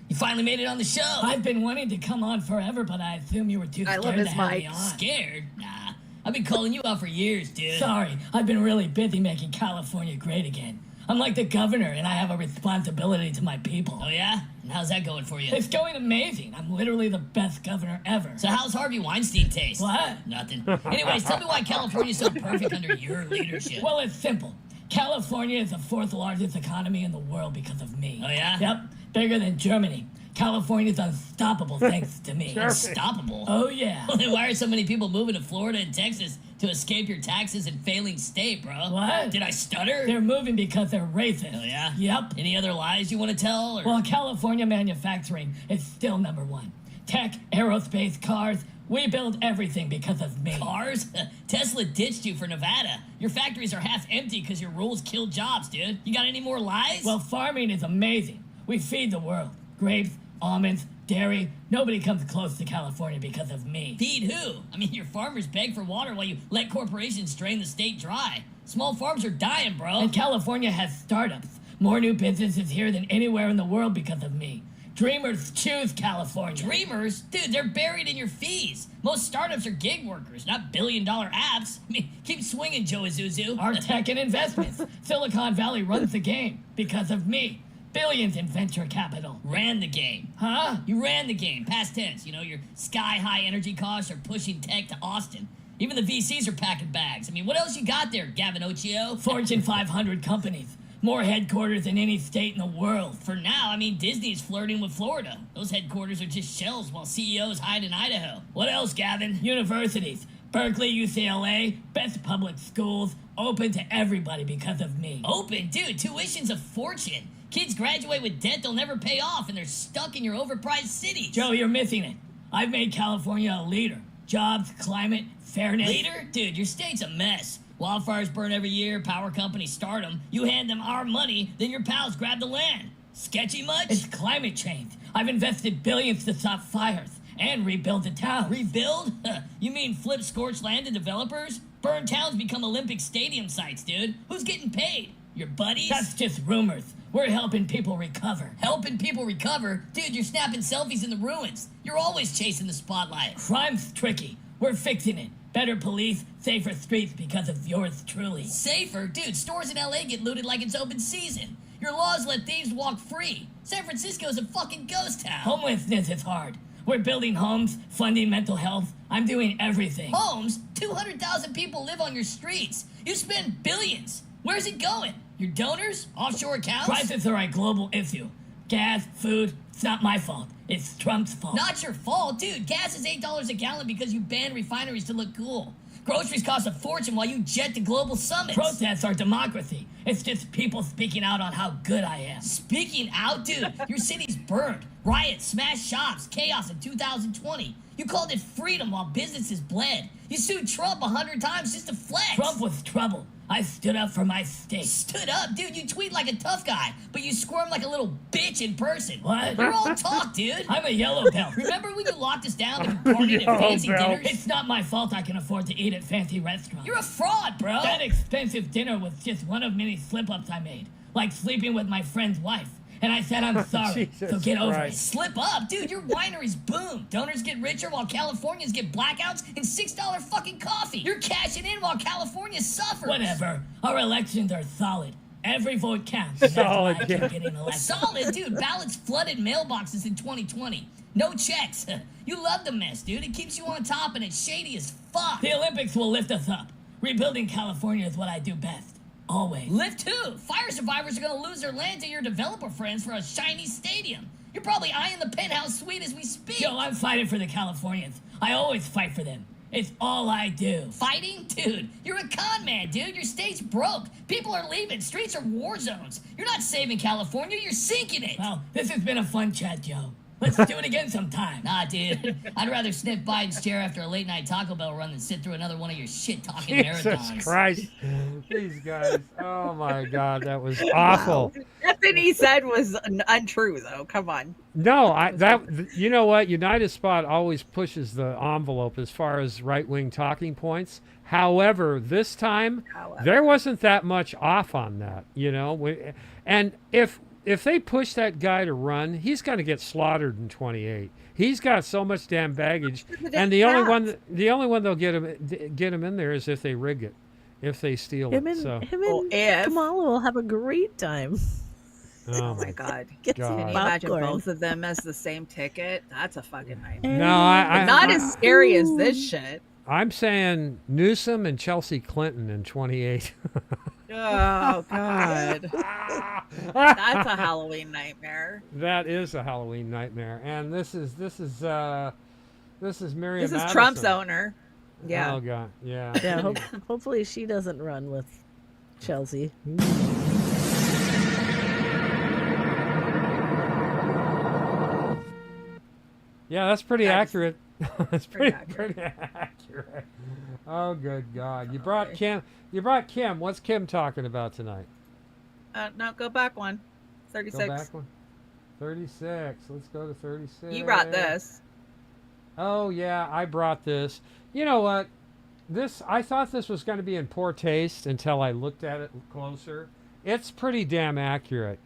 You finally made it on the show. I've been wanting to come on forever, but I assume you were too I scared love to his have me mic. on. Scared? Nah. I've been calling you out for years, dude. Sorry, I've been really busy making California great again. I'm like the governor, and I have a responsibility to my people. Oh, yeah? And how's that going for you? It's going amazing. I'm literally the best governor ever. So how's Harvey Weinstein taste? What? Nothing. Anyways, tell me why California's so perfect under your leadership. Well, it's simple. California is the fourth largest economy in the world because of me. Oh, yeah? Yep, bigger than Germany. California's unstoppable thanks to me. Unstoppable. Oh, yeah. Well, then why are so many people moving to Florida and Texas to escape your taxes and failing state, bro? What? Did I stutter? They're moving because they're racist. Oh, yeah? Yep. Any other lies you want to tell? Or? Well, California manufacturing is still number one. Tech, aerospace, cars, we build everything because of me. Cars? Tesla ditched you for Nevada. Your factories are half empty because your rules kill jobs, dude. You got any more lies? Well, farming is amazing. We feed the world. Grapes, almonds, dairy. Nobody comes close to California because of me. Feed who? I mean, your farmers beg for water while you let corporations drain the state dry. Small farms are dying, bro. And California has startups. More new businesses here than anywhere in the world because of me. Dreamers choose California. Dreamers? Dude, they're buried in your fees. Most startups are gig workers, not billion-dollar apps. I mean, keep swinging, Joe Azuzu. Our tech and investments. Silicon Valley runs the game because of me. Billions in venture capital. Ran the game. Huh? You ran the game, past tense. You know, your sky-high energy costs are pushing tech to Austin. Even the VCs are packing bags. I mean, what else you got there, Gavin Occhio? Fortune 500 companies. More headquarters than any state in the world. For now, I mean, Disney's flirting with Florida. Those headquarters are just shells while CEOs hide in Idaho. What else, Gavin? Universities. Berkeley, UCLA, best public schools, open to everybody because of me. Open? Dude, tuition's a fortune. Kids graduate with debt they'll never pay off, and they're stuck in your overpriced cities. Joe, you're missing it. I've made California a leader. Jobs, climate, fairness. Leader? Dude, your state's a mess. Wildfires burn every year, power companies start them. You hand them our money, then your pals grab the land. Sketchy much? It's climate change. I've invested billions to stop fires and rebuild the town. Rebuild? You mean flip scorched land to developers? Burn towns become Olympic stadium sites, dude. Who's getting paid? Your buddies? That's just rumors. We're helping people recover. Helping people recover? Dude, you're snapping selfies in the ruins. You're always chasing the spotlight. Crime's tricky. We're fixing it. Better police, safer streets because of yours truly. Safer? Dude, stores in LA get looted like it's open season. Your laws let thieves walk free. San Francisco's a fucking ghost town. Homelessness is hard. We're building homes, funding mental health. I'm doing everything. Homes? 200,000 people live on your streets. You spend billions. Where's it going? Your donors? Offshore accounts? Prices are a global issue. Gas, food, it's not my fault. It's Trump's fault. Not your fault, dude. Gas is $8 a gallon because you banned refineries to look cool. Groceries cost a fortune while you jet to global summits. Protests are democracy. It's just people speaking out on how good I am. Speaking out, dude. Your city's burned. Riots, smashed shops, chaos in 2020. You called it freedom while businesses bled. You sued Trump 100 times just to flex. Trump was trouble. I stood up for my state. Stood up? Dude, you tweet like a tough guy, but you squirm like a little bitch in person. What? You're all talk, dude. I'm a yellow belt. Remember when you locked us down and partied at Yellow fancy belt. dinners? It's not my fault I can afford to eat at fancy restaurants. You're a fraud, bro. That expensive dinner was just one of many slip-ups I made, like sleeping with my friend's wife. And I said I'm sorry, Jesus so get over it. Christ. Slip up, dude. Your wineries boom. Donors get richer while Californians get blackouts and $6 fucking coffee. You're cashing in while California suffers. Whatever. Our elections are solid. Every vote counts. and that's Solid, why I yeah. keep getting elected. Solid, dude. Ballots flooded mailboxes in 2020. No checks. You love the mess, dude. It keeps you on top and it's shady as fuck. The Olympics will lift us up. Rebuilding California is what I do best. Always. Lift who? Fire survivors are gonna lose their land to your developer friends for a shiny stadium. You're probably eyeing the penthouse suite as we speak. Yo, I'm fighting for the Californians. I always fight for them. It's all I do. Fighting? Dude, you're a con man, dude. Your state's broke. People are leaving. Streets are war zones. You're not saving California. You're sinking it. Well, this has been a fun chat, Joe. Let's do it again sometime. Nah, dude. I'd rather sniff Biden's chair after a late night Taco Bell run than sit through another one of your shit-talking marathons. Jesus Christ. These guys. Oh, my God. That was awful. Nothing he said was untrue, though. Come on. No, you know what? United Spot always pushes the envelope as far as right-wing talking points. However, this time, there wasn't that much off on that, you know? And if they push that guy to run, he's going to get slaughtered in 28. He's got so much damn baggage, and the only one they'll get him in there is if they rig it, if they steal Him it. and, So, him and Kamala will have a great time. oh my God. Get God. some Can you imagine popcorn. both of them as the same ticket? That's a fucking nightmare. No, Not as scary as this shit. I'm saying Newsom and Chelsea Clinton in 28. Oh, God. That's a Halloween nightmare. That is a Halloween nightmare, and this is Miriam. This is Madison. Trump's owner. Yeah. Oh God. Yeah. Yeah, hopefully she doesn't run with Chelsea. Yeah, that's pretty accurate. That's pretty accurate. accurate. Oh, good God! You brought Kim. You brought Kim. What's Kim talking about tonight? No, go back one. 36. Go back one. 36. Let's go to 36. You brought this. Oh yeah, I brought this. You know what? I thought this was going to be in poor taste until I looked at it closer. It's pretty damn accurate.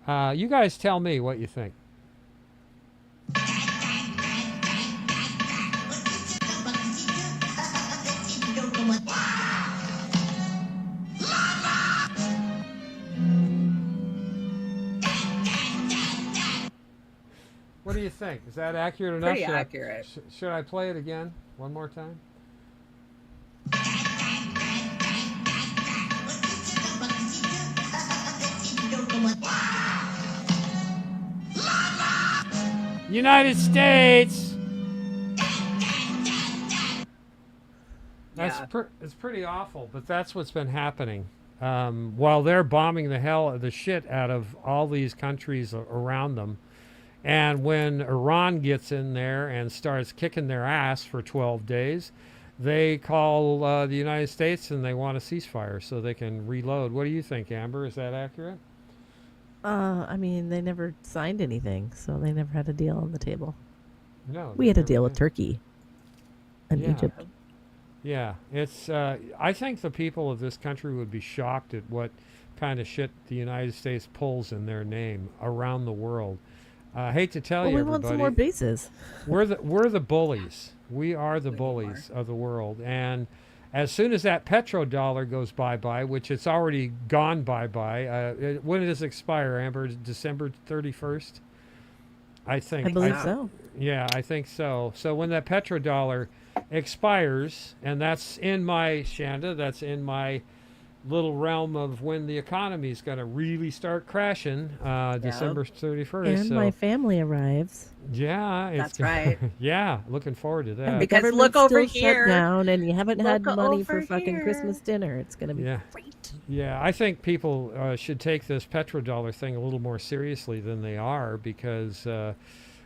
You guys tell me what you think. What do you think? Is that accurate enough? Pretty accurate. Should I play it again one more time? United States. That's it's pretty awful, but that's what's been happening. While they're bombing the shit out of all these countries around them. And when Iran gets in there and starts kicking their ass for 12 days, they call the United States and they want a ceasefire so they can reload. What do you think, Amber? Is that accurate? I mean, they never signed anything, so they never had a deal on the table. No. We had a deal with Turkey and Egypt. Yeah, it's. I think the people of this country would be shocked at what kind of shit the United States pulls in their name around the world. I hate to tell you, we everybody. want some more bases. We're the bullies. We are the bullies of the world. And as soon as that petrodollar goes bye-bye, which it's already gone bye-bye, when does it expire, Amber? December 31st? I think. I believe so. Yeah, I think so. So when that petrodollar expires, and that's in my, Shanda, that's in my little realm of when the economy is going to really start crashing, December 31st. And so, my family arrives. yeah, That's right. Yeah, looking forward to that. Because Government's look over still here. shut down, and you haven't had Look money for over fucking here. Christmas dinner. It's gonna be Yeah. great. Yeah, I think people should take this petrodollar thing a little more seriously than they are, because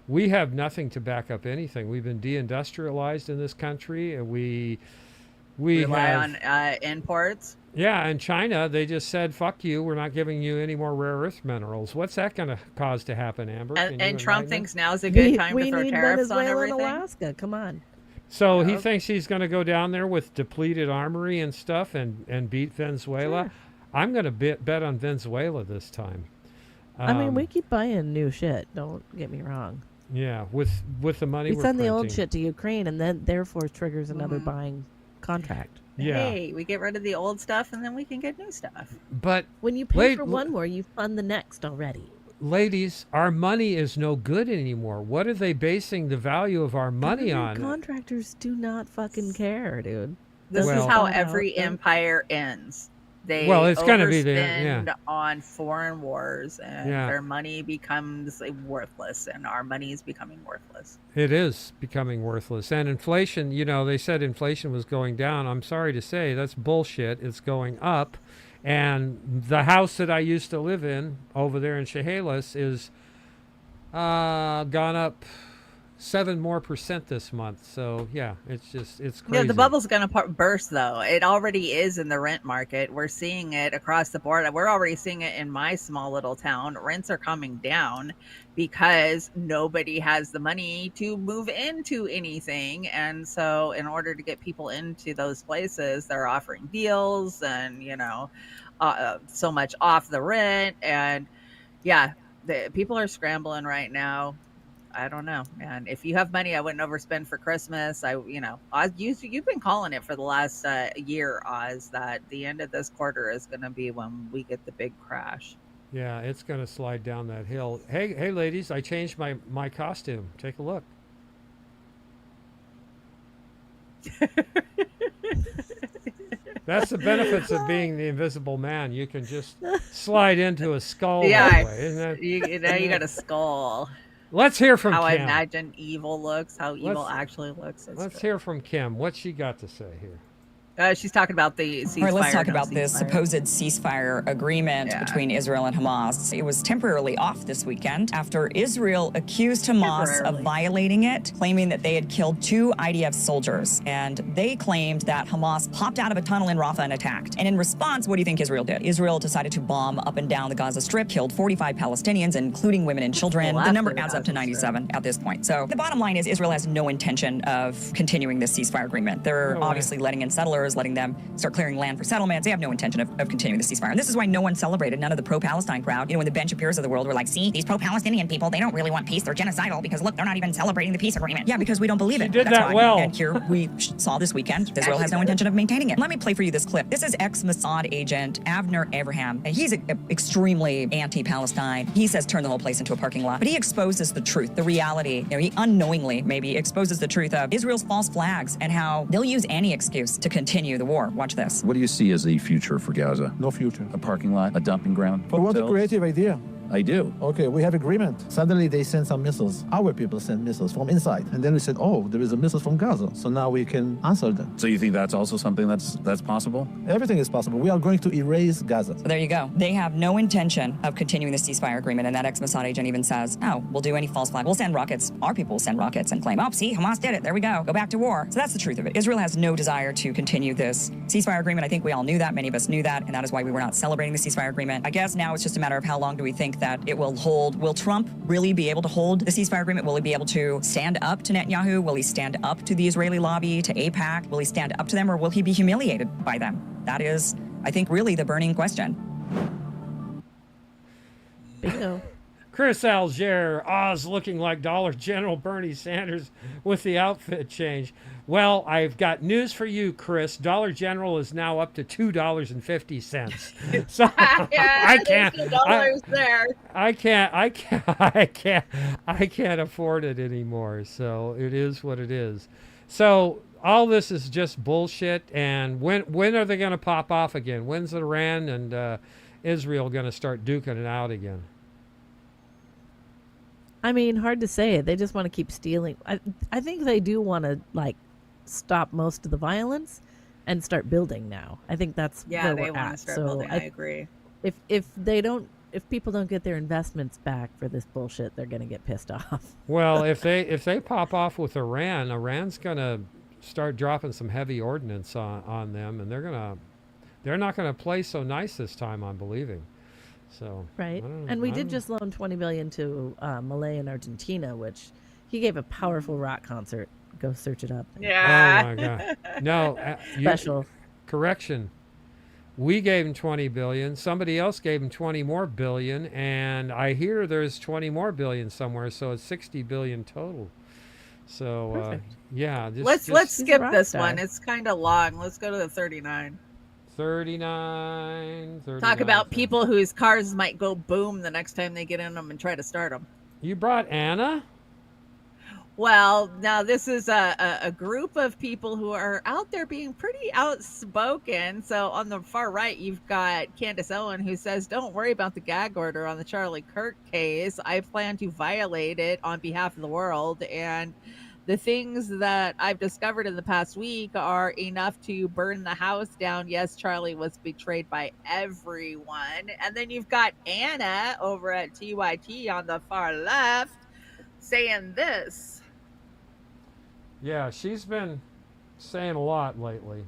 we have nothing to back up anything. We've been deindustrialized in this country, and we Rely have, on imports. yeah, in China, they just said, fuck you, we're not giving you any more rare earth minerals. What's that going to cause to happen, Amber? Can you And Trump enlighten thinks now's a good time to we throw need tariffs on Venezuela and everything. Alaska. Come on. So he thinks he's going to go down there with depleted armory and stuff and beat Venezuela. Sure. I'm going to bet on Venezuela this time. I mean, we keep buying new shit. Don't get me wrong. Yeah, with the money We we're send the old printing. shit to Ukraine, and then therefore triggers another buying contract. Yeah. Hey, we get rid of the old stuff and then we can get new stuff. But When you pay Wait, for one more, you fund the next already. ladies, our money is no good anymore. What are they basing the value of our money Government on? contractors do not fucking care, dude. This Well- is how They'll every spot out empire ends. They Well, it's gonna be overspend yeah. on foreign wars, and Yeah. their money becomes worthless, and our money is becoming worthless. It is becoming worthless. And inflation, they said inflation was going down. I'm sorry to say that's bullshit. It's going up. And the house that I used to live in over there in Chehalis is gone up 7% more this month. So yeah, it's crazy. Yeah, the bubble's going to burst, though. It already is in the rent market. We're seeing it across the board. We're already seeing it in my small little town. Rents are coming down because nobody has the money to move into anything. And so in order to get people into those places, they're offering deals and, so much off the rent. And yeah, people are scrambling right now. I don't know, man. If you have money, I wouldn't overspend for Christmas. Oz, you've been calling it for the last year, Oz, that the end of this quarter is going to be when we get the big crash. Yeah, it's going to slide down that hill. Hey, ladies, I changed my costume. Take a look. That's the benefits of being the Invisible Man. You can just slide into a skull that way, isn't it? You got a skull. Let's hear from how I Kim. imagine evil looks, how evil actually looks. Let's hear from Kim. What's she got to say here? She's talking about the ceasefire. All right, let's talk about this supposed ceasefire agreement between Israel and Hamas. It was temporarily off this weekend after Israel accused Hamas of violating it, claiming that they had killed 2 IDF soldiers. And they claimed that Hamas popped out of a tunnel in Rafah and attacked. And in response, what do you think Israel did? Israel decided to bomb up and down the Gaza Strip, killed 45 Palestinians, including women and children. The number adds up to 97 at this point. So the bottom line is Israel has no intention of continuing this ceasefire agreement. They're obviously letting in settlers, letting them start clearing land for settlements. They have no intention of continuing the ceasefire. And this is why no one celebrated, none of the pro-Palestine crowd. When the Ben Shapirs of the world were like, see, these pro-Palestinian people, they don't really want peace. They're genocidal because, look, they're not even celebrating the peace agreement. Yeah, because we don't believe it. Did that well. And here we saw this weekend, Israel has no intention of maintaining it. Let me play for you this clip. This is ex-Mossad agent Avner Abraham. And he's extremely anti-Palestine. He says turn the whole place into a parking lot. But he exposes the truth, the reality. He unknowingly maybe exposes the truth of Israel's false flags and how they'll use any excuse to continue the war. Watch this. What do you see as the future for Gaza? No future. A parking lot, a dumping ground? But what a hotels? creative idea. I do. Okay, we have agreement. Suddenly they send some missiles. Our people send missiles from inside. And then we said, oh, there is a missile from Gaza. So now we can answer them. So you think that's also something that's possible? Everything is possible. We are going to erase Gaza. So there you go. They have no intention of continuing the ceasefire agreement. And that ex-Mossad agent even says, oh, we'll do any false flag. We'll send rockets. Our people will send rockets and claim, oh, see, Hamas did it. There we go. Go back to war. So that's the truth of it. Israel has no desire to continue this ceasefire agreement. I think we all knew that. Many of us knew that. And that is why we were not celebrating the ceasefire agreement. I guess now it's just a matter of how long do we think that it will hold. Will Trump really be able to hold the ceasefire agreement? Will he be able to stand up to Netanyahu? Will he stand up to the Israeli lobby, to AIPAC? Will he stand up to them, or will he be humiliated by them? That is, I think, really the burning question. Bingo. Chris Algier, Oz looking like Dollar General Bernie Sanders with the outfit change. Well, I've got news for you, Chris. Dollar General is now up to $2.50. So I can't afford it anymore. So it is what it is. So all this is just bullshit. And when are they going to pop off again? When's Iran and Israel going to start duking it out again? I mean, hard to say. They just want to keep stealing. I think they do want to stop most of the violence and start building now. I think that's where they we're want at. to start So building. I agree. If people don't get their investments back for this bullshit, they're going to get pissed off. Well, if they pop off with Iran, Iran's going to start dropping some heavy ordnance on them, and they're not going to play so nice this time, I'm believing. So right, and we did just loan $20 billion to Malay and Argentina, which he gave a powerful rock concert. Go search it up. Yeah. Oh my God. No. Special. Correction. We gave him $20 billion. Somebody else gave him $20 more billion, and I hear there's $20 more billion somewhere, so it's $60 billion total. So yeah, Let's skip rock this star. one. It's kind of long. Let's go to the 39. 39. Talk about people whose cars might go boom the next time they get in them and try to start them. You brought Anna? Well, now this is a group of people who are out there being pretty outspoken. So on the far right, you've got Candace Owen, who says, "Don't worry about the gag order on the Charlie Kirk case. I plan to violate it on behalf of the world. And the things that I've discovered in the past week are enough to burn the house down. Yes, Charlie was betrayed by everyone." And then you've got Anna over at TYT on the far left saying this. Yeah, she's been saying a lot lately.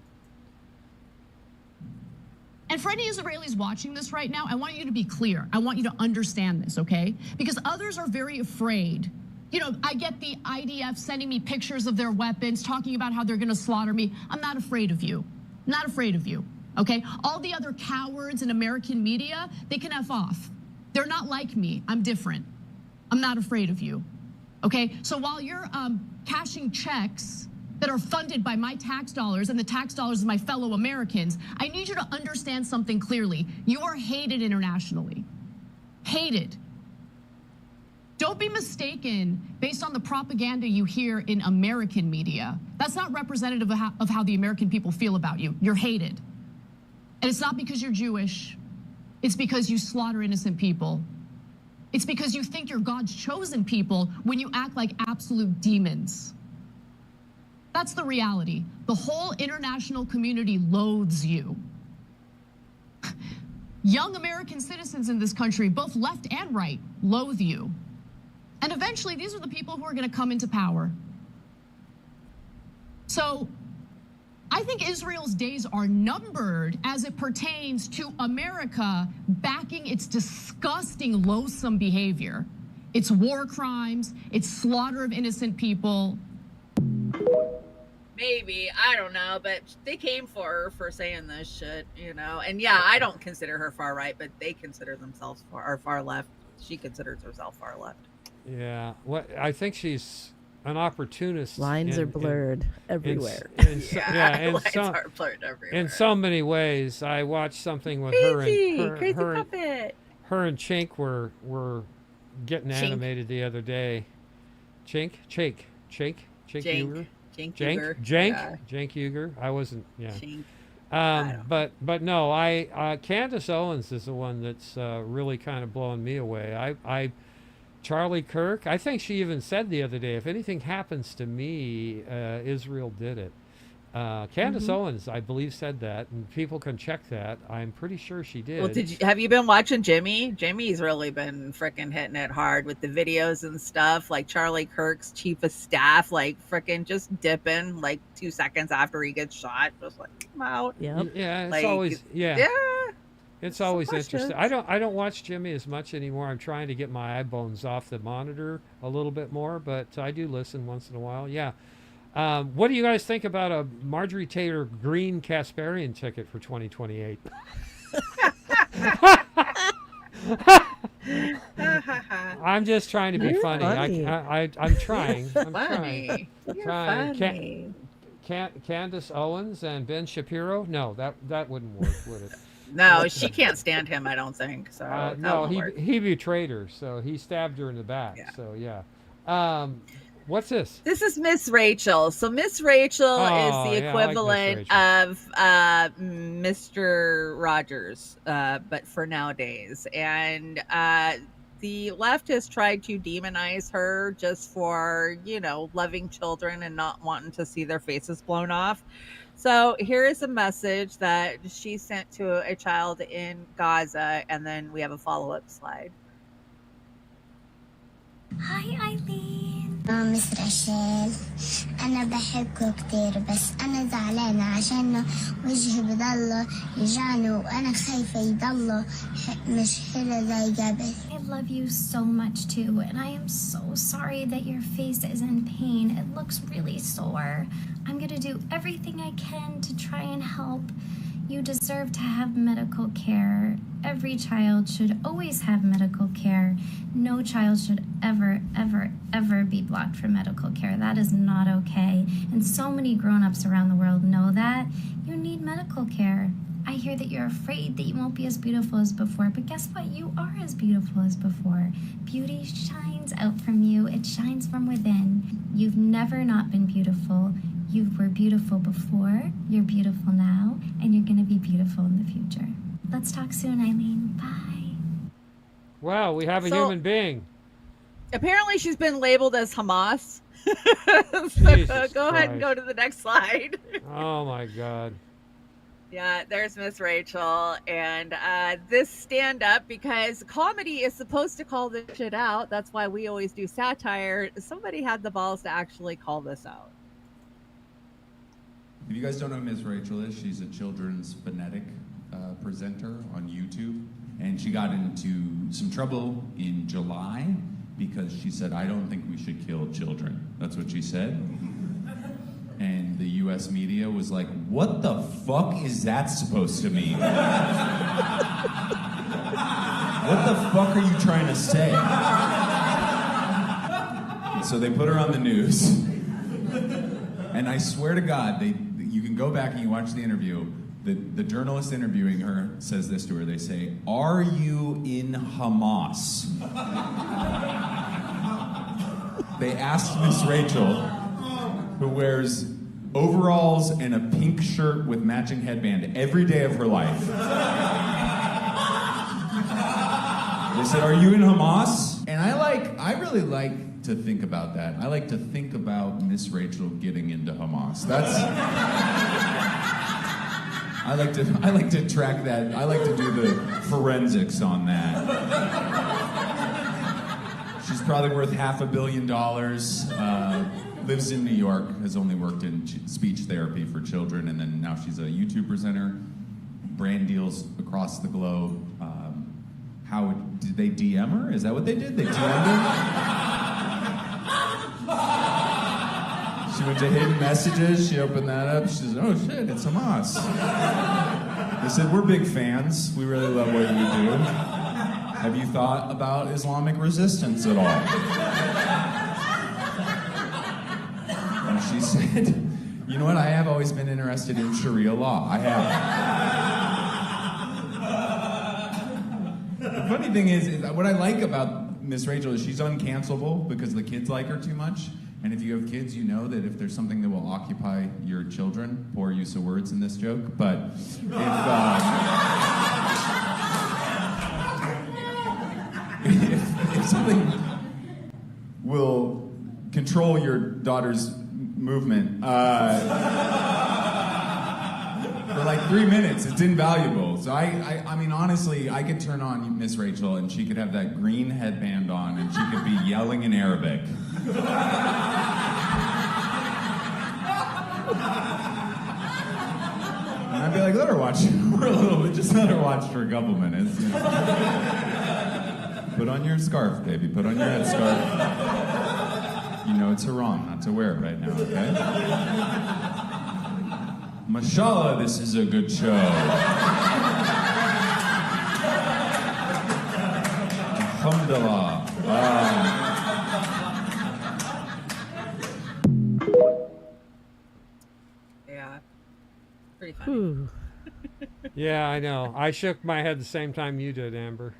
And for any Israelis watching this right now, I want you to be clear. I want you to understand this, okay? Because others are very afraid. You know, I get the IDF sending me pictures of their weapons, talking about how they're going to slaughter me. I'm not afraid of you. I'm not afraid of you, okay? All the other cowards in American media, they can F off. They're not like me. I'm different. I'm not afraid of you, okay? So while you're cashing checks that are funded by my tax dollars and the tax dollars of my fellow Americans, I need you to understand something clearly. You are hated internationally. Hated. Don't be mistaken based on the propaganda you hear in American media. That's not representative of how the American people feel about you. You're hated. And it's not because you're Jewish. It's because you slaughter innocent people. It's because you think you're God's chosen people when you act like absolute demons. That's the reality. The whole international community loathes you. Young American citizens in this country, both left and right, loathe you. And eventually, these are the people who are going to come into power. So I think Israel's days are numbered as it pertains to America backing its disgusting, loathsome behavior. Its war crimes, its slaughter of innocent people. Maybe, I don't know, but they came for her for saying this shit, you know. And yeah, I don't consider her far right, but they consider themselves far left. She considers herself far left. Yeah, I think she's an opportunist. Lines are blurred everywhere. Lines are blurred everywhere. In so many ways. I watched something with Crazy her puppet. Her and Chink were getting animated the other day. Chink Uger. Cenk Uger. I wasn't. Yeah. But no. Candace Owens is the one that's really kind of blowing me away. Charlie Kirk, I think she even said the other day, if anything happens to me, Israel did it. Candace Owens, I believe, said that, and people can check that. I'm pretty sure she did. Well, have you been watching Jimmy? Jimmy's really been freaking hitting it hard with the videos and stuff, like Charlie Kirk's chief of staff, like freaking just dipping like 2 seconds after he gets shot, just like, I'm out. Yep. Yeah, it's like, always, yeah. It's always questions. interesting. I don't watch Jimmy as much anymore. I'm trying to get my eye bones off the monitor a little bit more, but I do listen once in a while. Yeah. What do you guys think about a Marjorie Taylor Greene Kasparian ticket for 2028? I'm just trying to be funny. I'm trying. I'm trying. Candace Owens and Ben Shapiro? No, that wouldn't work, would it? No, she can't stand him, I don't think. So no, he betrayed her, so he stabbed her in the back. Yeah. So yeah. What's this? This is Miss Rachel. So Miss Rachel is the equivalent of Mr. Rogers, but for nowadays. And the left has tried to demonize her just for, loving children and not wanting to see their faces blown off. So here is a message that she sent to a child in Gaza, and then we have a follow-up slide. Hi, Eileen. مس رشال أنا بحبكوا كتير بس أنا زعلانة عشان وجهي بضله يجعني وأنا خايفة يضله مش حلو زي قبل. I love you so much too, and I am so sorry that your face is in pain. It looks really sore. I'm gonna do everything I can to try and help. You deserve to have medical care. Every child should always have medical care. No child should ever, ever, ever be blocked from medical care. That is not okay. And so many grown-ups around the world know that. You need medical care. I hear that you're afraid that you won't be as beautiful as before, but guess what? You are as beautiful as before. Beauty shines out from you. It shines from within. You've never not been beautiful. You were beautiful before, you're beautiful now, and you're going to be beautiful in the future. Let's talk soon, Eileen. Bye. Wow, we have a So- human being. Apparently, she's been labeled as Hamas. Jesus Go ahead Christ. and go to the next slide. Oh my God. Yeah, there's Miss Rachel, and this stand up, because comedy is supposed to call this shit out. That's why we always do satire. Somebody had the balls to actually call this out. If you guys don't know who Miss Rachel is, she's a children's phonetic presenter on YouTube. And she got into some trouble in July because she said, I don't think we should kill children. That's what she said. And the US media was like, what the fuck is that supposed to mean? What the fuck are you trying to say? So they put her on the news. And I swear to God, you can go back and you watch the interview. The journalist interviewing her says this to her. They say, are you in Hamas? They asked Miss Rachel, who wears overalls and a pink shirt with matching headband every day of her life. They said, are you in Hamas? And I really like to think about that. I like to think about Miss Rachel getting into Hamas. I like to track that. I like to do the forensics on that. She's probably worth $500 million. Lives in New York, has only worked in speech therapy for children, and then now she's a YouTube presenter, brand deals across the globe. How did they DM her? Is that what they did? They DM'd her? She went to hidden messages, she opened that up, she says, oh shit, it's Hamas. They said, we're big fans, we really love what you do. Have you thought about Islamic resistance at all? And she said, you know what, I have always been interested in Sharia law. I have. The funny thing is what I like about Miss Rachel is she's uncancelable because the kids like her too much. And if you have kids, you know that if there's something that will occupy your children, poor use of words in this joke, but if something will control your daughter's movement for like 3 minutes, it's invaluable. So I mean, honestly, I could turn on Miss Rachel and she could have that green headband on and she could be yelling in Arabic. And I'd be like, let her watch for a little bit, just let her watch for a couple minutes. You know? Put on your scarf, baby, put on your headscarf. You know it's haram not to wear it right now, okay? Mashallah, this is a good show. Alhamdulillah. Yeah. Pretty funny. Yeah, I know. I shook my head the same time you did, Amber,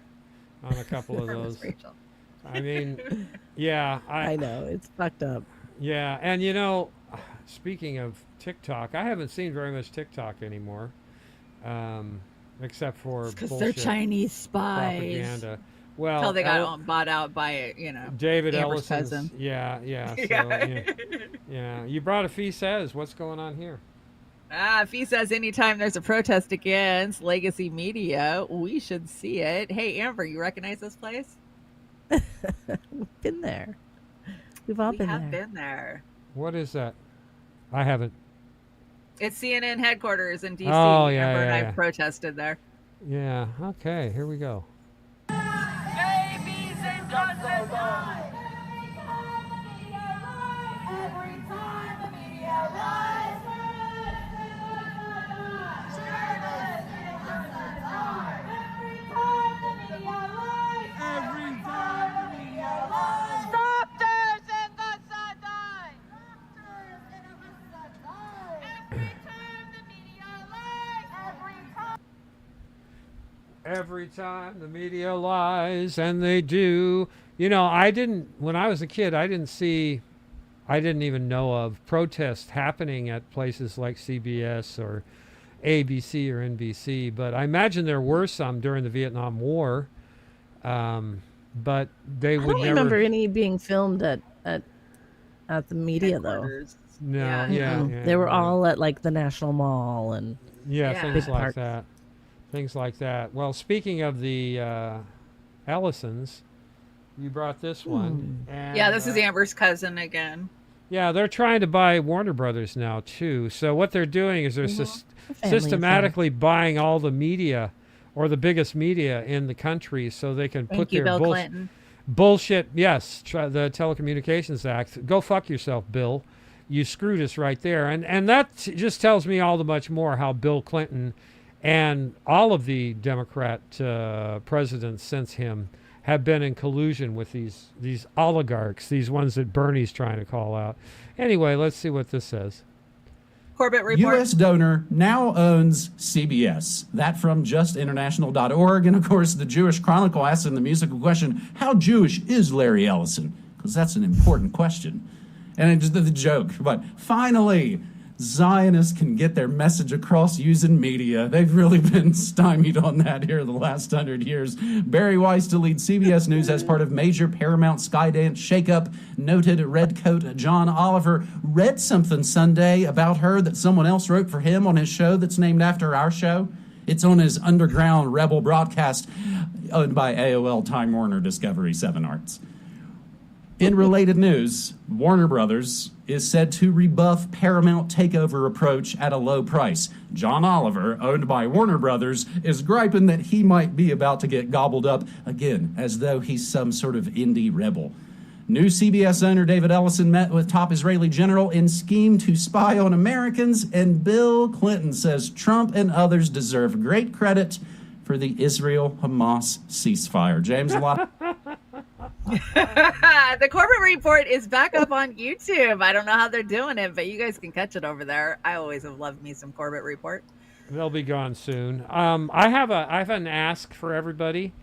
on a couple of those. Rachel. I mean, yeah. I know, it's fucked up. Yeah, and you know, speaking of TikTok, I haven't seen very much TikTok anymore, except for Because they're Chinese spies. propaganda. Well, Until they got bought out by, David Amber's Ellison's. cousin. Yeah. So, Yeah. yeah. You brought a Fee Says. What's going on here? Fee says anytime there's a protest against legacy media, we should see it. Hey, Amber, you recognize this place? We've been there. We've all We been have there. been there. What is that? I haven't. It's CNN headquarters in D.C. Oh, yeah, Amber and yeah, I yeah. protested there. Yeah. Okay. Here we go. Every time the media lies, and they do. When I was a kid, I didn't even know of protests happening at places like CBS or ABC or NBC, but I imagine there were some during the Vietnam War. But they I would don't never remember any being filmed at the media though. No, Mm-mm. They were all at like the National Mall and things big like parks. that. Things like that. Well, speaking of the Ellisons, you brought this one. And, Yeah, this is Amber's cousin again. yeah, they're trying to buy Warner Brothers now too. So what they're doing is they're Family systematically buying all the media or the biggest media in the country so they can Thank put you, their Bill Clinton. bullshit. Yes, the Telecommunications Act. Go fuck yourself, Bill. You screwed us right there. And that just tells me all the much more how Bill Clinton and all of the Democrat presidents since him have been in collusion with these oligarchs, these ones that Bernie's trying to call out. Anyway, let's see what this says. Corbett report. U.S. donor now owns CBS. That from justinternational.org. And of course, the Jewish Chronicle asks in the musical question, how Jewish is Larry Ellison? Because that's an important question. And it's the joke. But finally, Zionists can get their message across using media. They've really been stymied on that here the last 100 years. Barry Weiss to lead CBS News as part of major Paramount Skydance shakeup. Noted redcoat John Oliver read something Sunday about her that someone else wrote for him on his show that's named after our show. It's on his underground rebel broadcast owned by AOL, Time Warner, Discovery, 7 Arts. In related news, Warner Brothers is said to rebuff Paramount takeover approach at a low price. John Oliver, owned by Warner Brothers, is griping that he might be about to get gobbled up again, as though he's some sort of indie rebel. New CBS owner David Ellison met with top Israeli general in scheme to spy on Americans, and Bill Clinton says Trump and others deserve great credit for the Israel-Hamas ceasefire. James, a lot. The Corbett report is back up on YouTube. I don't know how they're doing it, but you guys can catch it over there. I always have loved me some Corbett report. They'll be gone soon. I have an ask for everybody.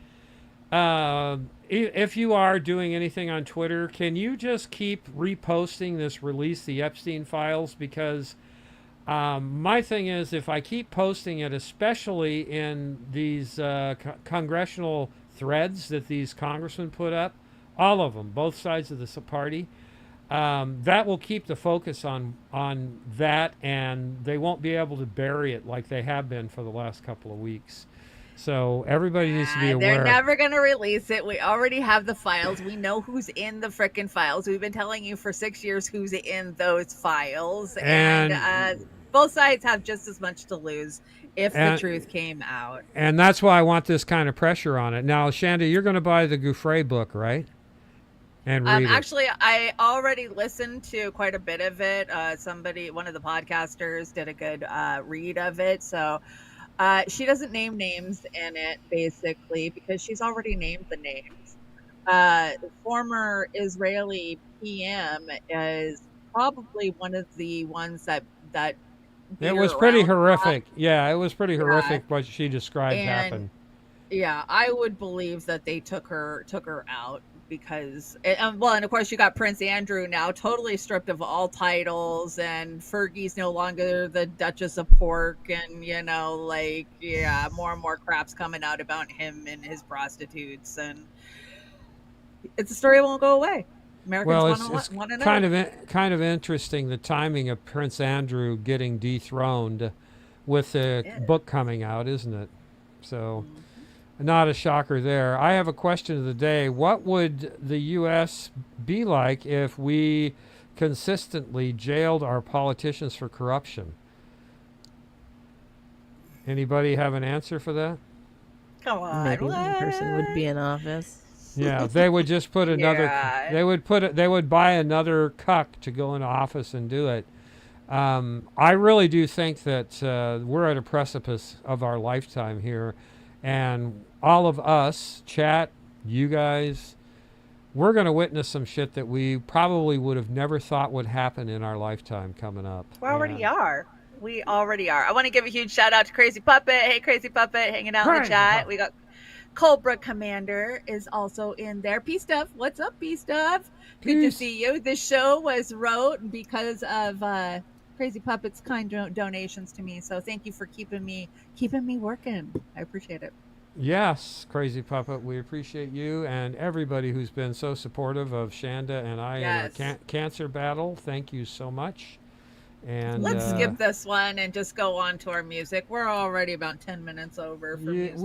If you are doing anything on Twitter, can you just keep reposting this release the Epstein files? Because my thing is, if I keep posting it, especially in these congressional threads that these congressmen put up, all of them, both sides of the party, that will keep the focus on that, and they won't be able to bury it like they have been for the last couple of weeks. So everybody needs to be aware. They're never going to release it. We already have the files. We know who's in the frickin' files. We've been telling you for 6 years who's in those files. And both sides have just as much to lose if the truth came out. And that's why I want this kind of pressure on it. Now, Shanda, you're going to buy the Gouffre book, right? And read it. Actually, I already listened to quite a bit of it. One of the podcasters did a good read of it. So she doesn't name names in it, basically, because she's already named the names. The former Israeli PM is probably one of the ones that it was pretty horrific. Yeah, it was pretty horrific what she described happened. Yeah, I would believe that they took her out because, and of course you got Prince Andrew now totally stripped of all titles, and Fergie's no longer the Duchess of Pork, and more and more crap's coming out about him and his prostitutes, and it's a story that won't go away. Americans want to know. Kind of interesting the timing of Prince Andrew getting dethroned with the book coming out, isn't it? So, not a shocker there. I have a question of the day. What would the U.S. be like if we consistently jailed our politicians for corruption? Anybody have an answer for that? Come on, maybe one person would be in office. Yeah, they would just put another. Yeah. They would buy another cuck to go into office and do it. I really do think that we're at a precipice of our lifetime here, and all of us, chat, you guys, we're going to witness some shit that we probably would have never thought would happen in our lifetime coming up. We already are. We already are. I want to give a huge shout out to Crazy Puppet. Hey, Crazy Puppet, hanging out in the chat. We got Cobra Commander is also in there. P Stuff, what's up, P Stuff? Good to see you. This show was wrote because of Crazy Puppet's kind donations to me. So thank you for keeping me working. I appreciate it. Yes, Crazy Puppet, we appreciate you and everybody who's been so supportive of Shanda and I in our cancer battle. Thank you so much. And let's skip this one and just go on to our music. We're already about 10 minutes over for music.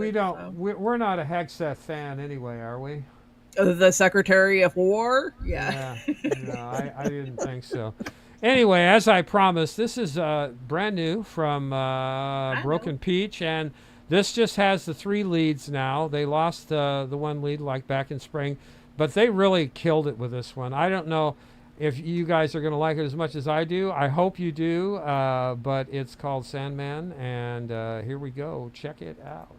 We're not a Hexeth fan anyway, are we? The Secretary of War? Yeah. No, I didn't think so. Anyway, as I promised, this is brand new from Broken Peach, and this just has the 3 leads now. They lost the 1 lead like back in spring, but they really killed it with this one. I don't know if you guys are going to like it as much as I do. I hope you do, but it's called Sandman, and here we go. Check it out.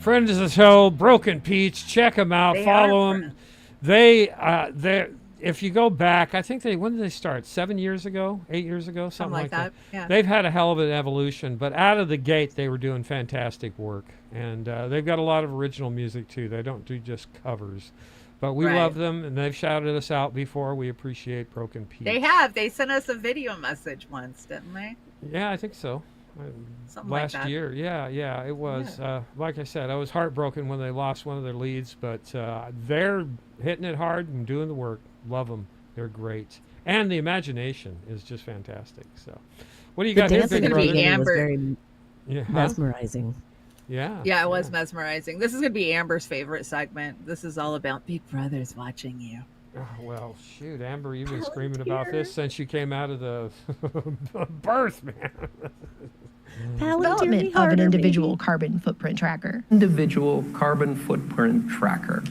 Friends of the show, Broken Peach. Check them out. They Follow are them. They if you go back, I think when did they start? 7 years ago, 8 years ago, something like that. Yeah. They've had a hell of an evolution, but out of the gate, they were doing fantastic work, and they've got a lot of original music too. They don't do just covers, but we love them, and they've shouted us out before. We appreciate Broken Peach. They have. They sent us a video message once, didn't they? Yeah, I think so. Something like Last that. year, yeah, it was. Like I said, I was heartbroken when they lost one of their leads, but they're hitting it hard and doing the work. Love them. They're great. And the imagination is just fantastic. So, what do you got here, Big Brother? Was very mesmerizing. Yeah. Yeah, it was mesmerizing. This is going to be Amber's favorite segment. This is all about Big Brother's watching you. Oh, well, shoot, Amber, you've been screaming about this since you came out of the birth, man. Development of an individual carbon footprint tracker. Individual carbon footprint tracker.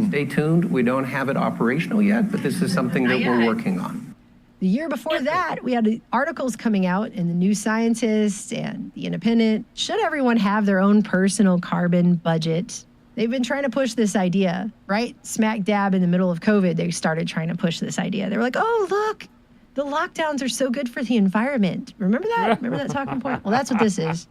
Stay tuned. We don't have it operational yet, but this is something that we're working on. The year before that, we had articles coming out in the New Scientist and The Independent. Should everyone have their own personal carbon budget? They've been trying to push this idea, right? Smack dab in the middle of COVID, they started trying to push this idea. They were like, oh, look, the lockdowns are so good for the environment. Remember that? Remember that talking point? Well, that's what this is.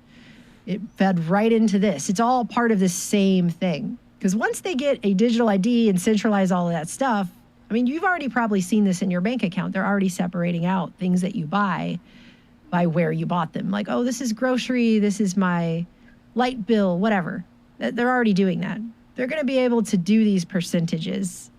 It fed right into this. It's all part of the same thing. Because once they get a digital ID and centralize all of that stuff, I mean, you've already probably seen this in your bank account. They're already separating out things that you buy by where you bought them. Like, oh, this is grocery, this is my light bill, whatever. They're already doing that. They're going to be able to do these percentages.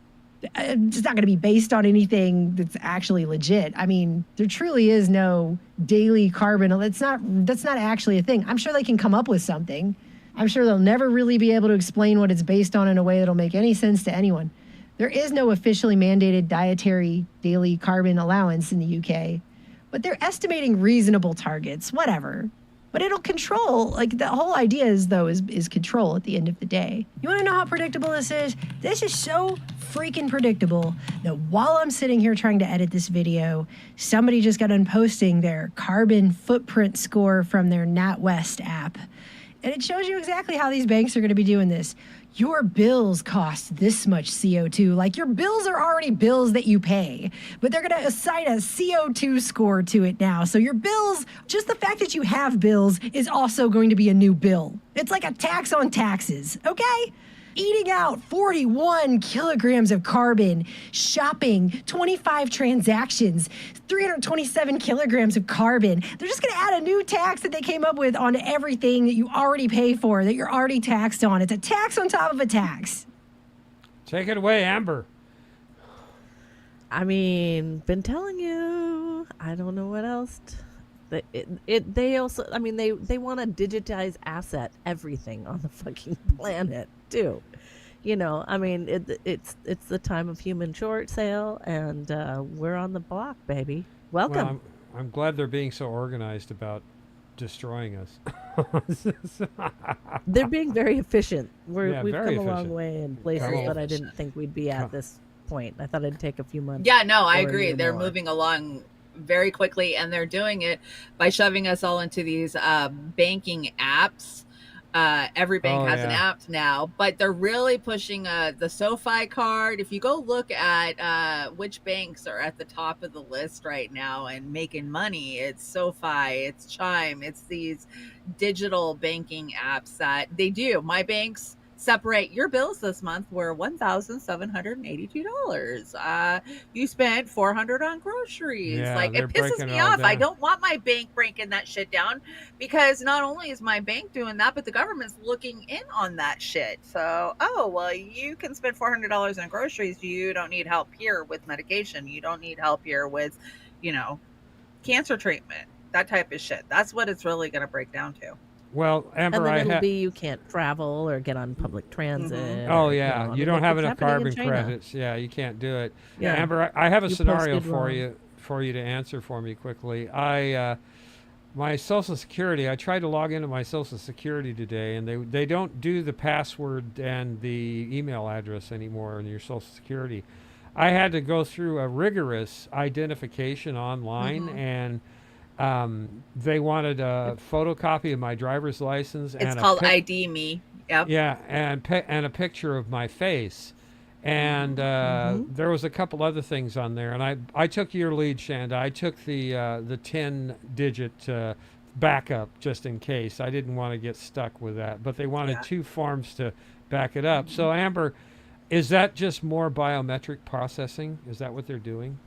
It's not going to be based on anything that's actually legit. I mean, there truly is no daily carbon. That's not actually a thing. I'm sure they can come up with something. I'm sure they'll never really be able to explain what it's based on in a way that'll make any sense to anyone. There is no officially mandated dietary daily carbon allowance in the UK, but they're estimating reasonable targets, whatever. But it'll control, like the whole idea is control at the end of the day. You wanna know how predictable this is? This is so freaking predictable that while I'm sitting here trying to edit this video, somebody just got done posting their carbon footprint score from their NatWest app. And it shows you exactly how these banks are gonna be doing this. Your bills cost this much CO2. Like your bills are already bills that you pay, but they're going to assign a CO2 score to it now. So your bills, just the fact that you have bills is also going to be a new bill. It's like a tax on taxes, okay? Eating out 41 kilograms of carbon, shopping 25 transactions, 327 kilograms of carbon. They're just going to add a new tax that they came up with on everything that you already pay for, that you're already taxed on. It's a tax on top of a tax. Take it away, Amber. I mean, been telling you. I don't know what else. They also, I mean, they want to digitize asset everything on the fucking planet too. You know, I mean, it's the time of human short sale, and we're on the block, baby. Welcome. Well, I'm glad they're being so organized about destroying us. They're being very efficient. We've come very a long efficient. way in places that I didn't think we'd be at this point. I thought it'd take a few months. Yeah, no, I or a agree. year They're more. moving along very quickly, and they're doing it by shoving us all into these banking apps. Every bank has an app now, but they're really pushing the SoFi card. If you go look at which banks are at the top of the list right now and making money, it's SoFi, it's Chime, it's these digital banking apps that they do. My banks separate your bills this month were $1,782. You spent $400 on groceries. Yeah, like it pisses me off. I don't want my bank breaking that shit down, because not only is my bank doing that, but the government's looking in on that shit. So, oh, well, you can spend $400 on groceries. You don't need help here with medication. You don't need help here with, cancer treatment, that type of shit. That's what it's really going to break down to. Well, Amber, and then it'll be you can't travel or get on public transit. Mm-hmm. Oh or, yeah, you don't have enough carbon credits. Yeah, you can't do it. Yeah. Amber, I have a You scenario posted for wrong. you to answer for me quickly. My Social Security, I tried to log into my Social Security today, and they don't do the password and the email address anymore in your Social Security. I had to go through a rigorous identification online, and they wanted a photocopy of my driver's license. It's and called ID Me. Yep. Yeah, and a picture of my face. And there was a couple other things on there, and I took your lead, Shanda. I took the 10-digit backup just in case. I didn't want to get stuck with that, but they wanted 2 forms to back it up. So Amber, is that just more biometric processing? Is that what they're doing?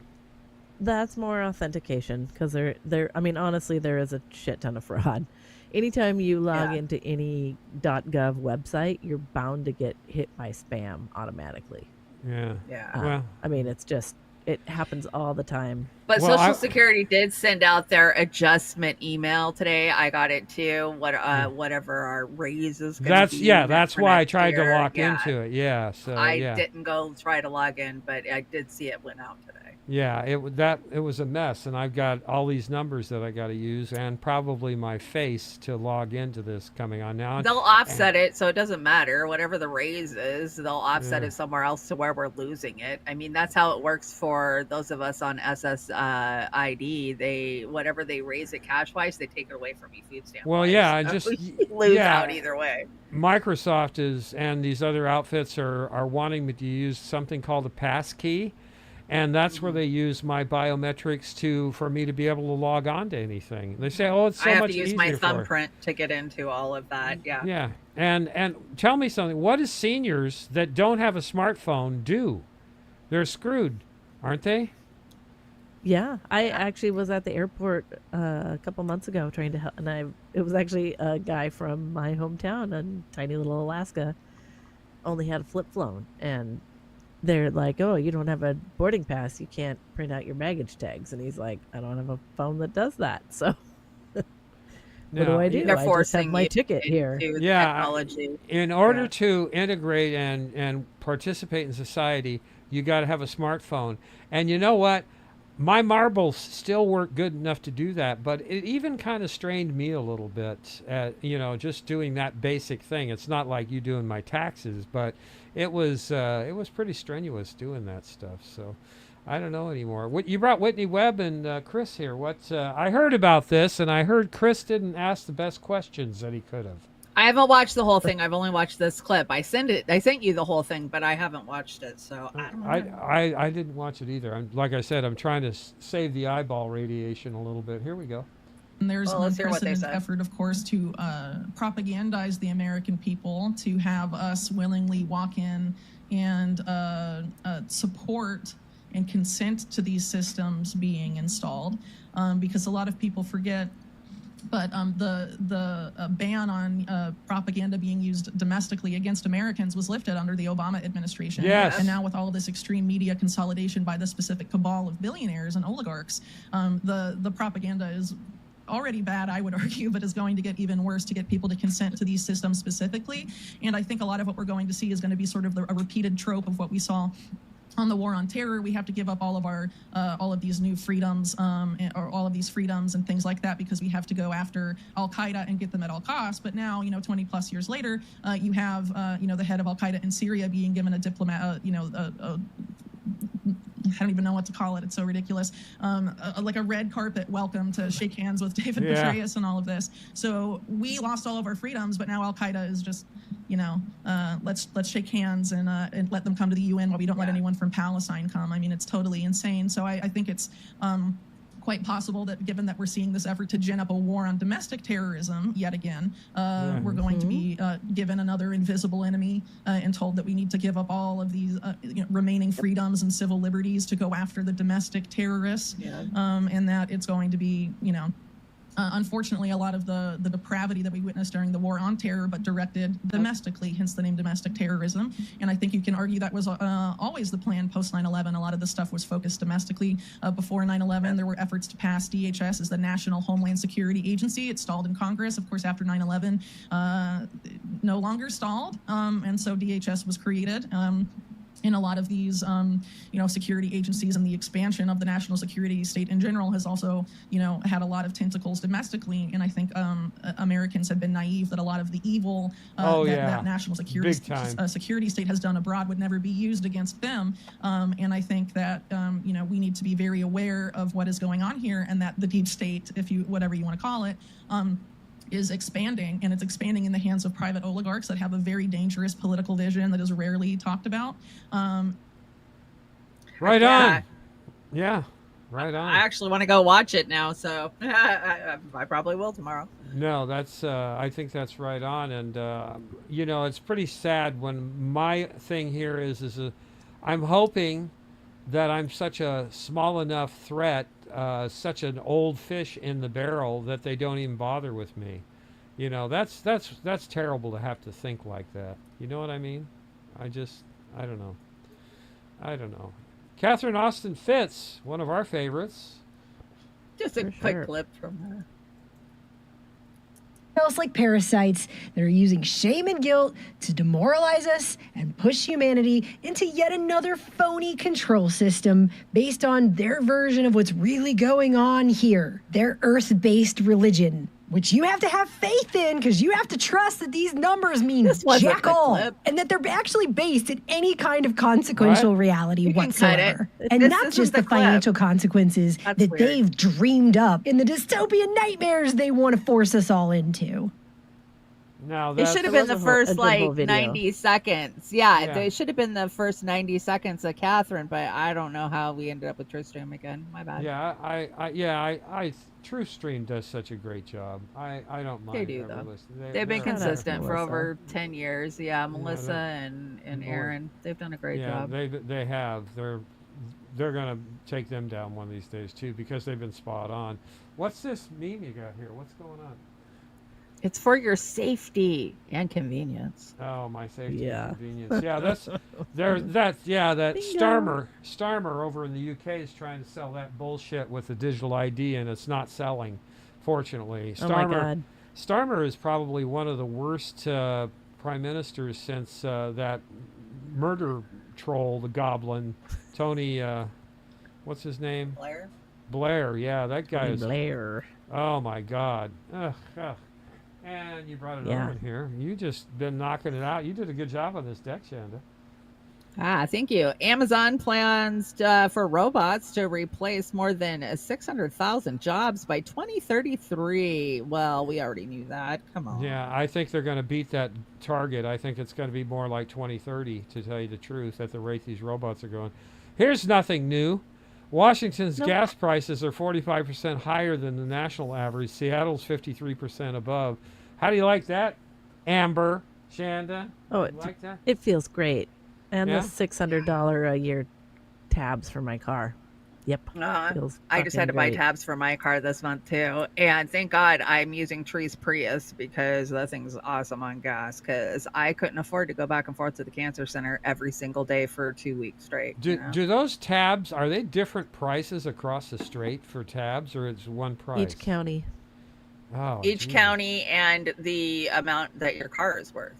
That's more authentication because I mean, honestly, there is a shit ton of fraud. Anytime you log into any .gov website, you're bound to get hit by spam automatically. Yeah. Yeah. Well, I mean, it happens all the time. But Social Security did send out their adjustment email today. I got it too. Whatever our raise is going to be. That's why I tried to lock into it. Yeah. So I didn't go try to log in, but I did see it went out today. Yeah, it was a mess, and I've got all these numbers that I got to use, and probably my face to log into this coming on now. They'll offset it, so it doesn't matter. Whatever the raise is, they'll offset it somewhere else to where we're losing it. I mean, that's how it works for those of us on SSID. Whatever they raise it cash-wise, they take it away from you food stamp. Well, yeah, I so just lose out either way. Microsoft and these other outfits are wanting me to use something called a pass key. And that's where they use my biometrics for me to be able to log on to anything. They say, "Oh, it's so much easier." I have to use my thumbprint to get into all of that. Yeah. Yeah, and tell me something. What do seniors that don't have a smartphone do? They're screwed, aren't they? Yeah, I actually was at the airport a couple months ago trying to help, and it was actually a guy from my hometown in tiny little Alaska, only had a flip phone, and they're like, "Oh, you don't have a boarding pass. You can't print out your baggage tags." And he's like, "I don't have a phone that does that. So what do I do? I just have my ticket here." Technology. In order to integrate and participate in society, you got to have a smartphone. And you know what? My marbles still work good enough to do that, but it even kind of strained me a little bit at, just doing that basic thing. It's not like you doing my taxes, but it was pretty strenuous doing that stuff. So I don't know anymore. You brought Whitney Webb and Chris here. I heard about this, and I heard Chris didn't ask the best questions that he could have. I haven't watched the whole thing. I've only watched this clip. I sent you the whole thing, but I haven't watched it. So I don't know. I didn't watch it either. Like I said, I'm trying to save the eyeball radiation a little bit. Here we go. And there's an unprecedented effort, of course, to propagandize the American people, to have us willingly walk in and support and consent to these systems being installed, because a lot of people forget. But the ban on propaganda being used domestically against Americans was lifted under the Obama administration. Yes. And now with all of this extreme media consolidation by the specific cabal of billionaires and oligarchs, the propaganda is already bad, I would argue, but is going to get even worse to get people to consent to these systems specifically. And I think a lot of what we're going to see is going to be sort of a repeated trope of what we saw on the war on terror. We have to give up all of these new freedoms, or all of these freedoms and things like that, because we have to go after Al Qaeda and get them at all costs. But now, 20 plus years later, you have, the head of Al Qaeda in Syria being given a diplomat, I don't even know what to call it. It's so ridiculous. Like a red carpet welcome to shake hands with David Petraeus and all of this. So we lost all of our freedoms, but now Al Qaeda is just, let's shake hands and let them come to the UN while we don't let anyone from Palestine come. I mean, it's totally insane. So I think it's quite possible that, given that we're seeing this effort to gin up a war on domestic terrorism yet again, we're going to be given another invisible enemy and told that we need to give up all of these remaining freedoms and civil liberties to go after the domestic terrorists, and that it's going to be, unfortunately, a lot of the depravity that we witnessed during the war on terror, but directed domestically, hence the name domestic terrorism. And I think you can argue that was always the plan post 9/11. A lot of the stuff was focused domestically. Before 9/11, there were efforts to pass DHS as the National Homeland Security Agency. It stalled in Congress. Of course, after 9/11, no longer stalled. And so DHS was created. In a lot of these, security agencies, and the expansion of the national security state in general has also, had a lot of tentacles domestically. And I think Americans have been naive that a lot of the evil that national security state has done abroad would never be used against them. And I think that, we need to be very aware of what is going on here, and that the deep state, whatever you want to call it, is expanding, and it's expanding in the hands of private oligarchs that have a very dangerous political vision that is rarely talked about. Right on. Yeah, right on. I actually want to go watch it now, so I probably will tomorrow. No, that's I think that's right on, and you know, it's pretty sad when my thing here is I'm hoping that I'm such a small enough threat, such an old fish in the barrel that they don't even bother with me. You know, that's terrible to have to think like that. You know what I mean? I don't know. Catherine Austin Fitz, one of our favorites. Just a quick clip from her. Else like parasites that are using shame and guilt to demoralize us and push humanity into yet another phony control system based on their version of what's really going on here, their earth-based religion, which you have to have faith in because you have to trust that these numbers mean jack all and that they're actually based in any kind of consequential reality whatsoever. And not just the financial consequences that they've dreamed up in the dystopian nightmares they want to force us all into. Now it should have been the first like 90 seconds. Yeah, it should have been the first 90 seconds of Catherine, but I don't know how we ended up with Tristram again. My bad. Yeah, I TruthStream does such a great job. I don't mind. They do though. They've been consistent for over 10 years. Yeah, Melissa and Aaron, they've done a great job. Yeah, they have. They're gonna take them down one of these days too because they've been spot on. What's this meme you got here? What's going on? It's for your safety and convenience. Oh, my safety and convenience. Yeah, that Starmer over in the UK is trying to sell that bullshit with the digital ID, and it's not selling, fortunately. Oh my God. Starmer is probably one of the worst prime ministers since that murder troll, the goblin, Tony, what's his name? Blair, yeah, that guy is... Blair. Oh, my God. Ugh. And you brought it over here. You just been knocking it out. You did a good job on this deck, Shanda. Thank you. Amazon plans for robots to replace more than 600,000 jobs by 2033. Well, we already knew that. Come on. Yeah, I think they're going to beat that target. I think it's going to be more like 2030, to tell you the truth, at the rate these robots are going. Here's nothing new. Washington's gas prices are 45% higher than the national average. Seattle's 53% above. How do you like that, Amber, Shanda? Oh, you like that? It feels great. And the $600 a year tabs for my car. Yep. I just had to buy tabs for my car this month too, and thank God I'm using Tree's Prius because that thing's awesome on gas. Because I couldn't afford to go back and forth to the cancer center every single day for 2 weeks straight. Do those tabs, are they different prices across the state for tabs, or it's one price? Each county. Oh. Each county and the amount that your car is worth.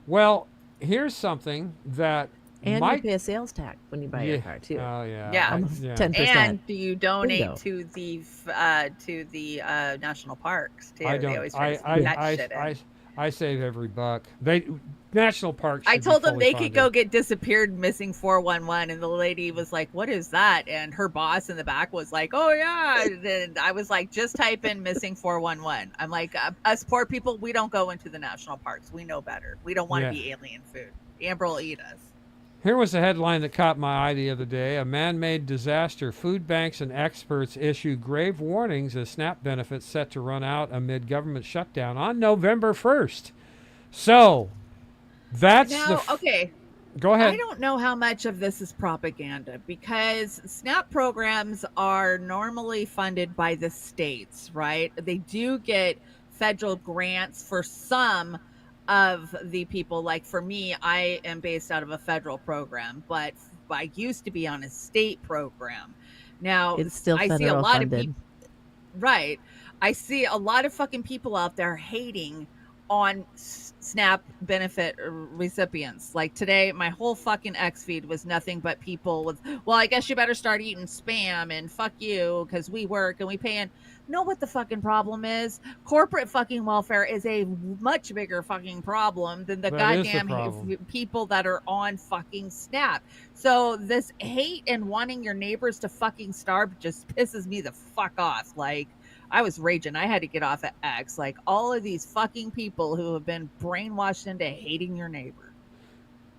Well, here's something that. And you pay a sales tax when you buy your car too. Oh yeah. Yeah. 10%. And do you donate to the national parks too? I don't. I save every buck. National parks. I told them they could go get disappeared missing 411, and the lady was like, "What is that?" And her boss in the back was like, "Oh yeah." And I was like, "Just type in missing 411." I'm like, us poor people, we don't go into the national parks. We know better. We don't want to be alien food. Amber will eat us. Here was a headline that caught my eye the other day. A man-made disaster. Food banks and experts issue grave warnings as SNAP benefits set to run out amid government shutdown on November 1st. So, that's okay. Go ahead. I don't know how much of this is propaganda because SNAP programs are normally funded by the states, right? They do get federal grants for some of the people. Like for me, I am based out of a federal program, but I used to be on a state program. Now it's still I federal see a lot funded. of people, right? I see a lot of fucking people out there hating on SNAP benefit recipients. Like today, my whole fucking X feed was nothing but people with, well, I guess you better start eating Spam and fuck you because we work and we pay in. Know what the fucking problem is? Corporate fucking welfare is a much bigger fucking problem than the goddamn people that are on fucking SNAP. So this hate and wanting your neighbors to fucking starve just pisses me the fuck off. Like, I was raging. I had to get off at X. Like, all of these fucking people who have been brainwashed into hating your neighbor.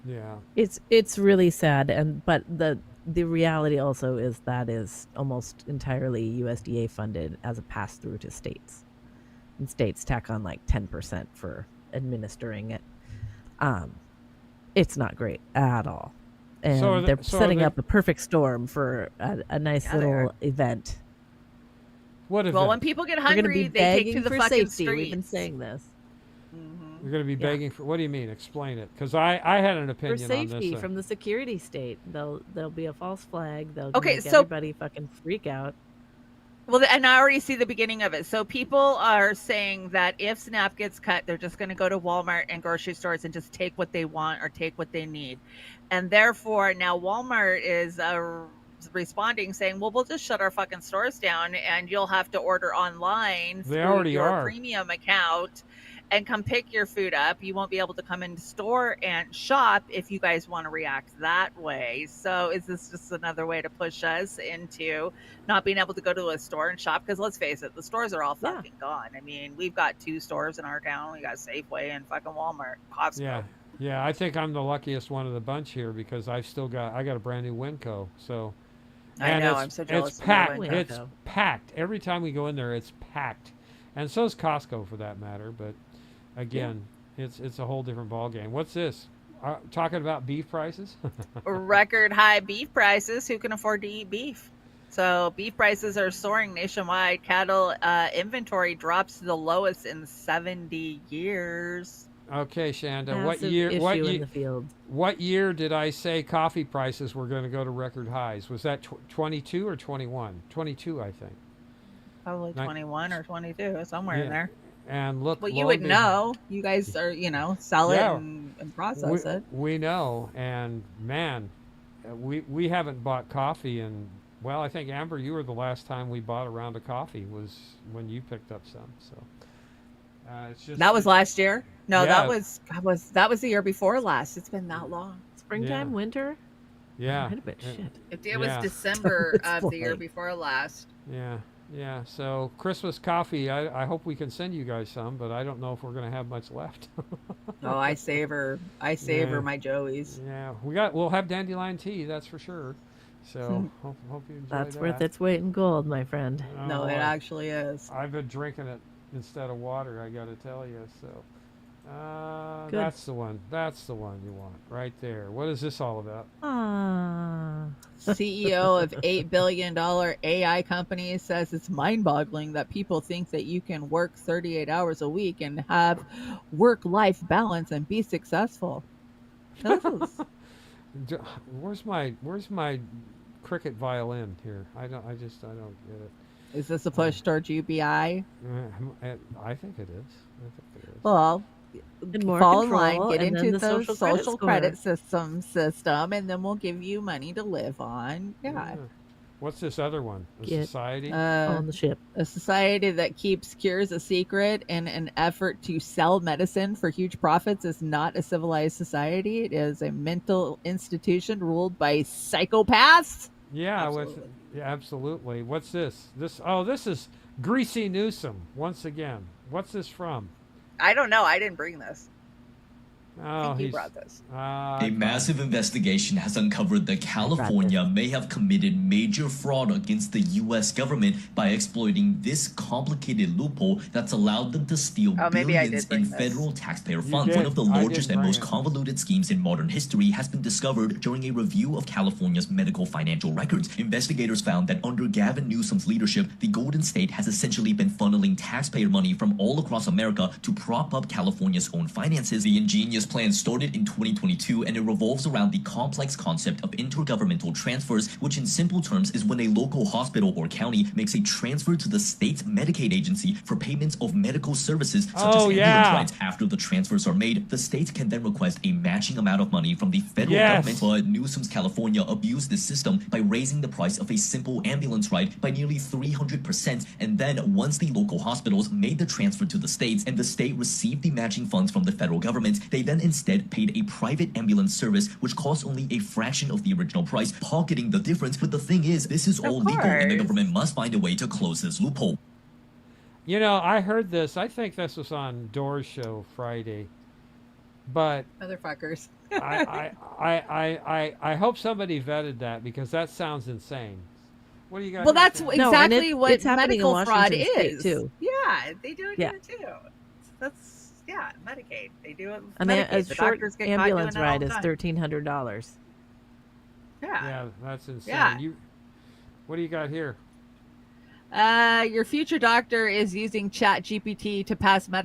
Yeah. It's really sad, but the reality also is that is almost entirely USDA funded as a pass through to states. And states tack on like 10% for administering it. It's not great at all. And they're setting up a perfect storm for a nice little event. What event? Well, when people get hungry, they take to the fucking safety. streets. We've been saying this. You're going to be begging for. What do you mean? Explain it, because I had an opinion for safety on this. From the security state. There'll be a false flag. They'll Okay, make so everybody fucking freak out. Well, and I already see the beginning of it. So people are saying that if SNAP gets cut, they're just going to go to Walmart and grocery stores and just take what they want or take what they need. And therefore, now Walmart is responding saying, well, we'll just shut our fucking stores down and you'll have to order online through your premium account and come pick your food up. You won't be able to come into store and shop if you guys want to react that way. So is this just another way to push us into not being able to go to a store and shop? Because let's face it, the stores are all fucking gone. I mean, we've got 2 stores in our town. We got Safeway and fucking Walmart, Costco. Yeah, I think I'm the luckiest one of the bunch here because I got a brand new Winco. So I know, I'm so jealous. It's packed. It's packed. Every time we go in there, it's packed. And so is Costco for that matter, but again, it's a whole different ballgame. What's this? Talking about beef prices? Record high beef prices. Who can afford to eat beef? So beef prices are soaring nationwide. Cattle inventory drops to the lowest in 70 years. Okay, Shanda. Massive What year did I say coffee prices were going to go to record highs? Was that 22 or 21? 22, I think. Probably 21 or 22, somewhere in there. And look, well, you would know. You guys are, sell it and process it. We know, and man, we haven't bought coffee in. Well, I think Amber, you were the last time we bought a round of coffee was when you picked up some. So it's just that was last year. No, that was the year before last. It's been that long. Springtime, winter. Yeah, It was December of the year before last. Yeah, so Christmas coffee, I hope we can send you guys some, but I don't know if we're going to have much left. Oh, I savor my Joeys. Yeah, we'll have dandelion tea, that's for sure. So hope you enjoy That's that. worth its weight in gold, my friend. No, it actually is. I've been drinking it instead of water, I got to tell you. So that's the one. That's the one you want right there. What is this all about? CEO of $8 billion AI company says it's mind-boggling that people think that you can work 38 hours a week and have work-life balance and be successful. Where's my cricket violin here? I don't get it. Is this a push towards UBI? I think it is. Well, fall in line, get into the social credit system, and then we'll give you money to live on. Yeah. What's this other one? Society? On the ship. A society that keeps cures a secret in an effort to sell medicine for huge profits is not a civilized society. It is a mental institution ruled by psychopaths. Yeah, absolutely. What's this? This is Greasy Newsom once again. What's this from? I don't know. I didn't bring this. I think he brought this. A massive investigation has uncovered that California may have committed major fraud against the U.S. government by exploiting this complicated loophole that's allowed them to steal billions in federal taxpayer funds. One of the largest and most convoluted schemes in modern history has been discovered during a review of California's medical financial records. Investigators found that under Gavin Newsom's leadership, the Golden State has essentially been funneling taxpayer money from all across America to prop up California's own finances. The ingenious plan started in 2022, and it revolves around the complex concept of intergovernmental transfers, which in simple terms is when a local hospital or county makes a transfer to the state's Medicaid agency for payments of medical services such as ambulance rides. After the transfers are made, the states can then request a matching amount of money from the federal government. But Newsom's California abused this system by raising the price of a simple ambulance ride by nearly 300%, and then once the local hospitals made the transfer to the states and the state received the matching funds from the federal government, they then instead paid a private ambulance service which cost only a fraction of the original price, pocketing the difference. But the thing is, this is all legal, and the government must find a way to close this loophole. You know, I heard this. I think this was on Door's show Friday, but Motherfuckers. I hope somebody vetted that because that sounds insane. What do you got? Well, that's Shannon? exactly what it's happening in medical fraud Washington State, is. too. Yeah, they do it Yeah. here too. That's Medicaid. They do it. With A Medicaid. The short doctors get caught ambulance doing it all ride the is time. $1,300. Yeah, that's insane. Yeah. What do you got here? Your future doctor is using Chat GPT to pass medical